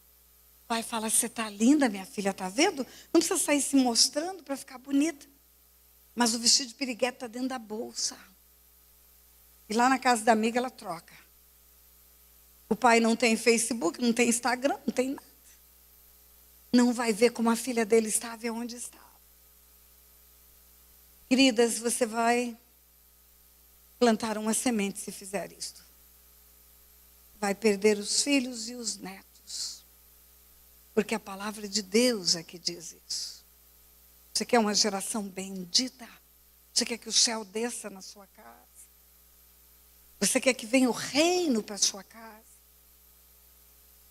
Speaker 1: O pai fala, você está linda, minha filha, está vendo? Não precisa sair se mostrando para ficar bonita. Mas o vestido de piriguete está dentro da bolsa. E lá na casa da amiga ela troca. O pai não tem Facebook, não tem Instagram, não tem nada. Não vai ver como a filha dele estava e onde estava. Queridas, você vai plantar uma semente se fizer isto. Vai perder os filhos e os netos. Porque a palavra de Deus é que diz isso. Você quer uma geração bendita? Você quer que o céu desça na sua casa? Você quer que venha o reino para a sua casa?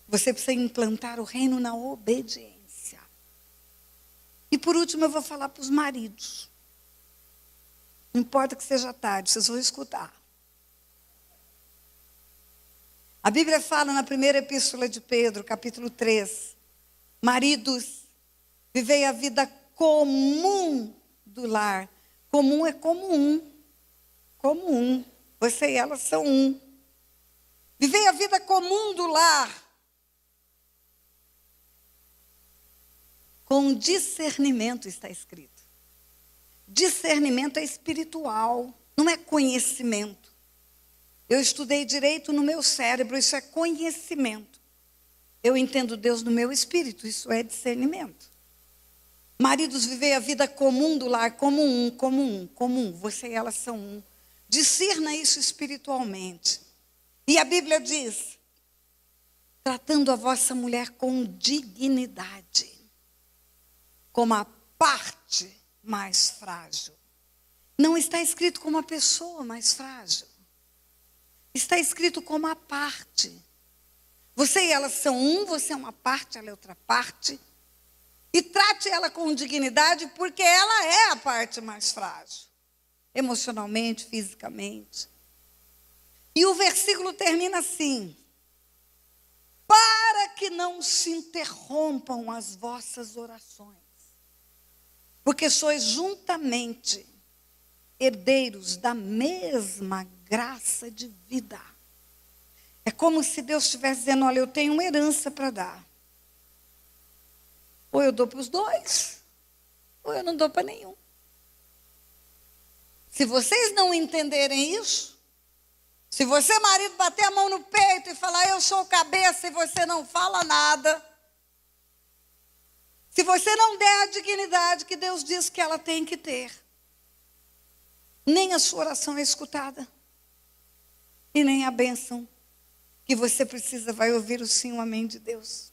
Speaker 1: Você precisa implantar o reino na obediência. E por último eu vou falar para os maridos. Não importa que seja tarde, vocês vão escutar. A Bíblia fala na primeira epístola de Pedro, capítulo 3. Maridos, vivei a vida comum do lar. Comum é comum. Comum. Você e ela são um. Vivei a vida comum do lar. Com discernimento está escrito. Discernimento é espiritual, não é conhecimento. Eu estudei direito no meu cérebro, isso é conhecimento. Eu entendo Deus no meu espírito, isso é discernimento. Maridos, vivei a vida comum do lar, como um. Você e ela são um. Discirna isso espiritualmente. E a Bíblia diz, tratando a vossa mulher com dignidade, como a parte mais frágil. Não está escrito como a pessoa mais frágil. Está escrito como a parte. Você e ela são um, você é uma parte, ela é outra parte. E trate ela com dignidade, porque ela é a parte mais frágil. Emocionalmente, fisicamente. E o versículo termina assim: para que não se interrompam as vossas orações, porque sois juntamente herdeiros da mesma graça de vida. É como se Deus estivesse dizendo, olha, eu tenho uma herança para dar. Ou eu dou para os dois, ou eu não dou para nenhum. Se vocês não entenderem isso, se você, marido, bater a mão no peito e falar, eu sou cabeça, e você não fala nada, se você não der a dignidade que Deus diz que ela tem que ter, nem a sua oração é escutada, e nem a bênção que você precisa vai ouvir o sim, o amém de Deus.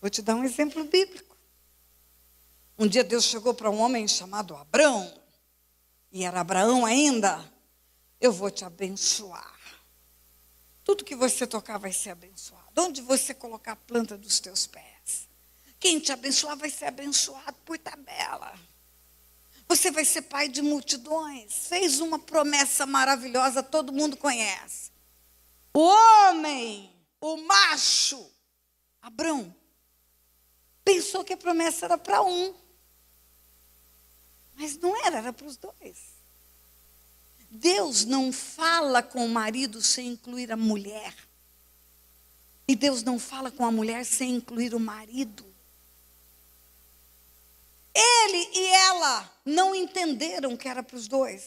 Speaker 1: Vou te dar um exemplo bíblico. Um dia Deus chegou para um homem chamado Abrão, e era Abraão ainda. Eu vou te abençoar. Tudo que você tocar vai ser abençoado. Onde você colocar a planta dos teus pés, quem te abençoar vai ser abençoado por tabela. Você vai ser pai de multidões. Fez uma promessa maravilhosa, todo mundo conhece. O homem, o macho, Abrão, pensou que a promessa era para um. Mas não era, era para os dois. Deus não fala com o marido sem incluir a mulher. E Deus não fala com a mulher sem incluir o marido. Ele e ela não entenderam que era para os dois.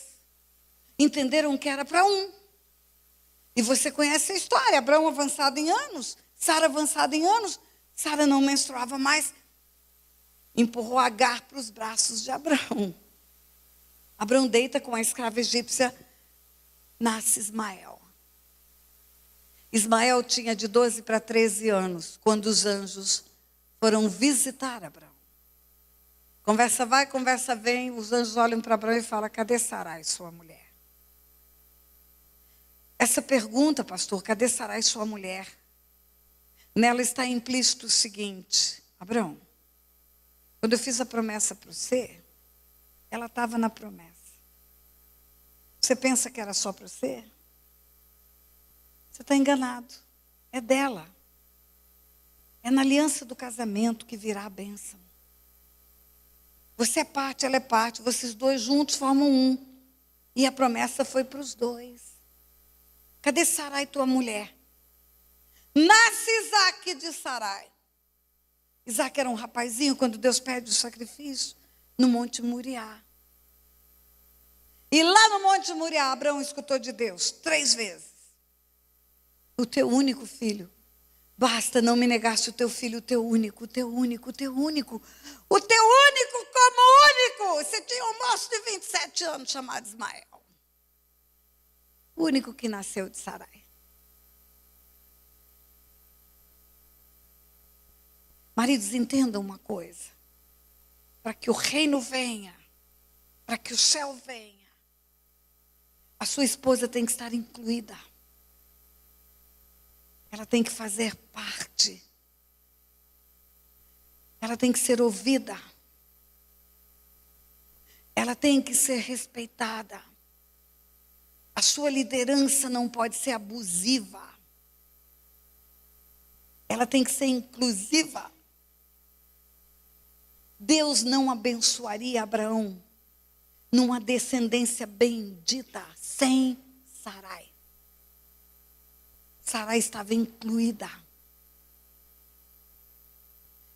Speaker 1: Entenderam que era para um. E você conhece a história. Abraão avançado em anos, Sara avançada em anos. Sara não menstruava mais. Empurrou Agar para os braços de Abraão. Abraão deita com a escrava egípcia, nasce Ismael. Ismael tinha de 12 para 13 anos, quando os anjos foram visitar Abraão. Conversa vai, conversa vem, os anjos olham para Abraão e falam, cadê Sarai, sua mulher? Essa pergunta, pastor, cadê Sarai, sua mulher? Nela está implícito o seguinte, Abraão, quando eu fiz a promessa para você, ela estava na promessa. Você pensa que era só para você? Você está enganado. É dela. É na aliança do casamento que virá a bênção. Você é parte, ela é parte. Vocês dois juntos formam um. E a promessa foi para os dois. Cadê Sarai, tua mulher? Nasce Isaque de Sarai. Isaque era um rapazinho quando Deus pede o sacrifício no Monte Moriá. E lá no Monte Moriá, Abraão escutou de Deus 3 vezes. O teu único filho. Basta, não me negaste o teu filho, o teu único, o teu único, o teu único. O teu único como único. Você tinha um moço de 27 anos chamado Ismael. O único que nasceu de Sarai. Maridos, entendam uma coisa. Para que o reino venha, para que o céu venha, a sua esposa tem que estar incluída. Ela tem que fazer parte. Ela tem que ser ouvida. Ela tem que ser respeitada. A sua liderança não pode ser abusiva. Ela tem que ser inclusiva. Deus não abençoaria Abraão numa descendência bendita sem Sarai. Sarai estava incluída.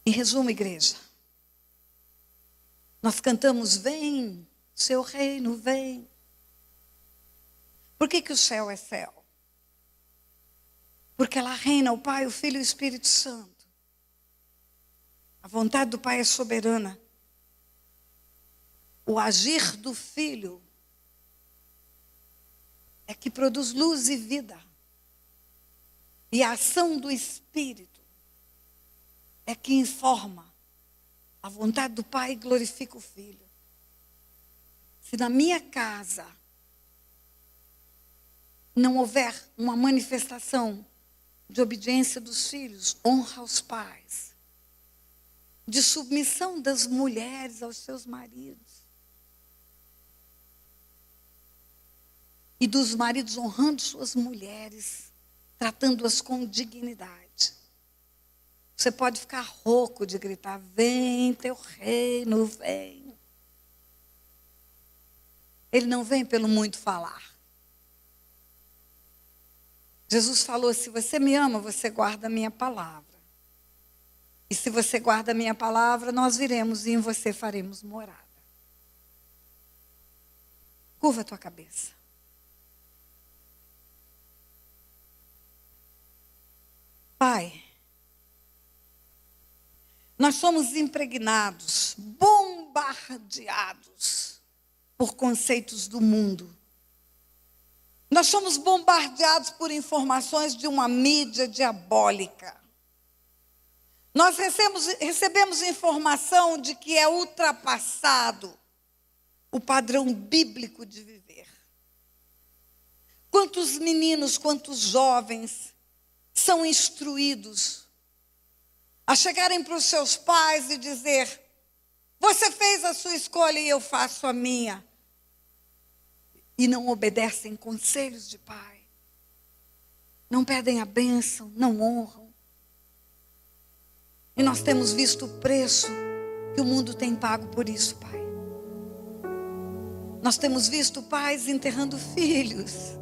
Speaker 1: Em resumo, igreja, nós cantamos, vem, seu reino vem. Por que o céu é céu? Porque lá reina o Pai, o Filho e o Espírito Santo. A vontade do Pai é soberana. O agir do Filho é que produz luz e vida. E a ação do Espírito é que informa a vontade do Pai e glorifica o Filho. Se na minha casa não houver uma manifestação de obediência dos filhos, honra aos pais, de submissão das mulheres aos seus maridos, e dos maridos honrando suas mulheres, tratando-as com dignidade. Você pode ficar rouco de gritar: vem teu reino, vem. Ele não vem pelo muito falar. Jesus falou: se você me ama, você guarda a minha palavra. E se você guarda a minha palavra, nós viremos e em você faremos morada. Curva a tua cabeça. Pai, nós somos impregnados, bombardeados por conceitos do mundo. Nós somos bombardeados por informações de uma mídia diabólica. Nós recebemos informação de que é ultrapassado o padrão bíblico de viver. Quantos meninos, quantos jovens são instruídos a chegarem para os seus pais e dizer: você fez a sua escolha e eu faço a minha. E não obedecem conselhos de pai. Não pedem a bênção, não honram. E nós temos visto o preço que o mundo tem pago por isso, Pai. Nós temos visto pais enterrando filhos.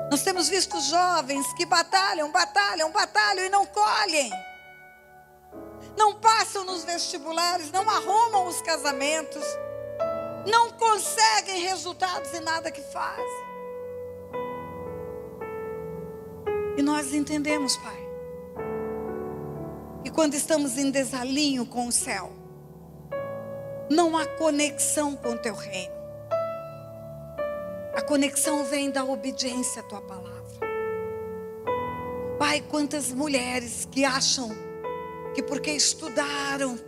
Speaker 1: Nós temos visto jovens que batalham e não colhem. Não passam nos vestibulares, não arrumam os casamentos. Não conseguem resultados em nada que fazem. E nós entendemos, Pai, que quando estamos em desalinho com o céu, não há conexão com o teu reino. A conexão vem da obediência à tua palavra. Pai, quantas mulheres que acham que porque estudaram,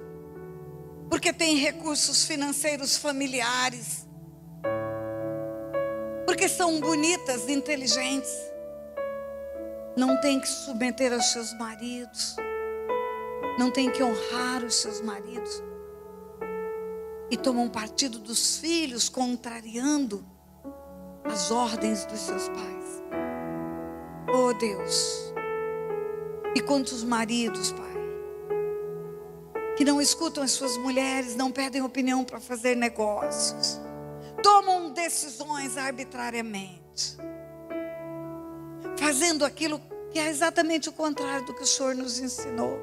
Speaker 1: porque têm recursos financeiros familiares, porque são bonitas, inteligentes, não têm que se submeter aos seus maridos, não têm que honrar os seus maridos, e tomam partido dos filhos, contrariando as ordens dos seus pais. Oh Deus, e quantos maridos, Pai, que não escutam as suas mulheres, não pedem opinião para fazer negócios, tomam decisões arbitrariamente, fazendo aquilo que é exatamente o contrário do que o Senhor nos ensinou.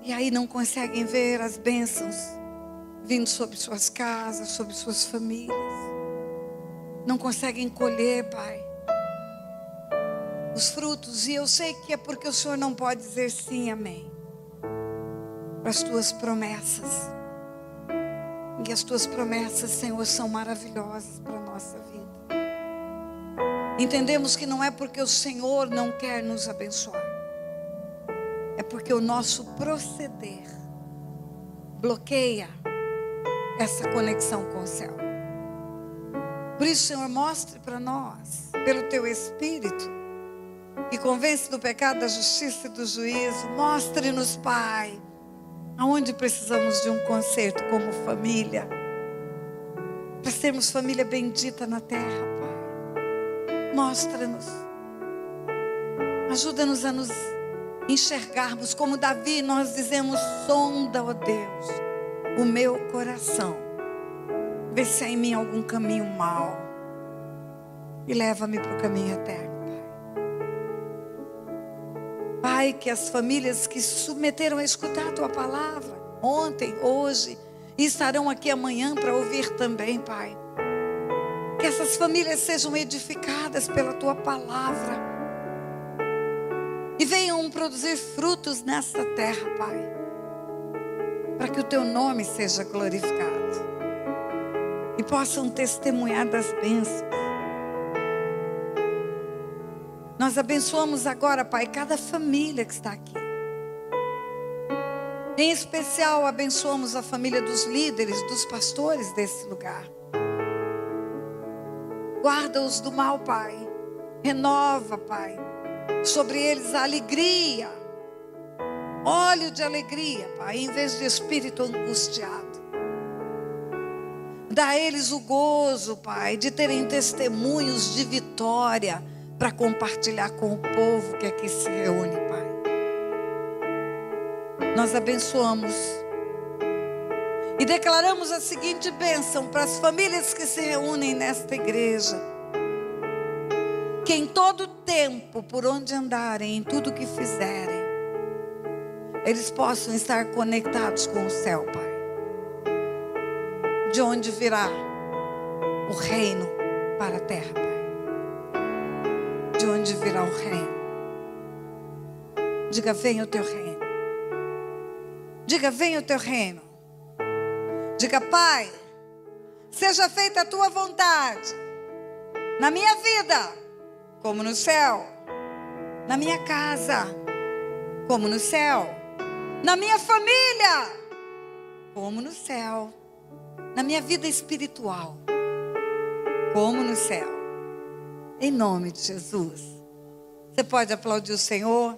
Speaker 1: E aí não conseguem ver as bênçãos vindo sobre suas casas, sobre suas famílias. Não conseguem colher, Pai, os frutos. E eu sei que é porque o Senhor não pode dizer sim, amém, para as tuas promessas. E as tuas promessas, Senhor, são maravilhosas para a nossa vida. Entendemos que não é porque o Senhor não quer nos abençoar, é porque o nosso proceder bloqueia essa conexão com o céu. Por isso, Senhor, mostre para nós, pelo teu Espírito, que convence do pecado, da justiça e do juízo. Mostre-nos, Pai, aonde precisamos de um conserto como família, para sermos família bendita na terra, Pai. Mostra-nos. Ajuda-nos a nos enxergarmos como Davi. Nós dizemos: sonda, ó Deus, o meu coração, vê se há em mim algum caminho mau e leva-me para o caminho eterno, Pai. Pai, que as famílias que se submeteram a escutar a tua palavra ontem, hoje e estarão aqui amanhã para ouvir também, Pai, que essas famílias sejam edificadas pela tua palavra e venham produzir frutos nesta terra, Pai, para que o teu nome seja glorificado. e possam testemunhar das bênçãos. Nós abençoamos agora, Pai, cada família que está aqui. Em especial, abençoamos a família dos líderes, dos pastores desse lugar. Guarda-os do mal, Pai. Renova, Pai, sobre eles a alegria. Óleo de alegria, Pai, em vez de espírito angustiado. Dá a eles o gozo, Pai, de terem testemunhos de vitória para compartilhar com o povo que aqui se reúne, Pai. Nós abençoamos e declaramos a seguinte bênção para as famílias que se reúnem nesta igreja: que em todo tempo, por onde andarem, em tudo que fizerem, eles possam estar conectados com o céu, Pai. De onde virá o reino para a terra, Pai. De onde virá o reino. Diga: venha o teu reino. Diga: venha o teu reino. Diga: Pai, seja feita a tua vontade, na minha vida, como no céu. Na minha casa, como no céu. Na minha família, como no céu. Na minha vida espiritual, como no céu. Em nome de Jesus. Você pode aplaudir o Senhor?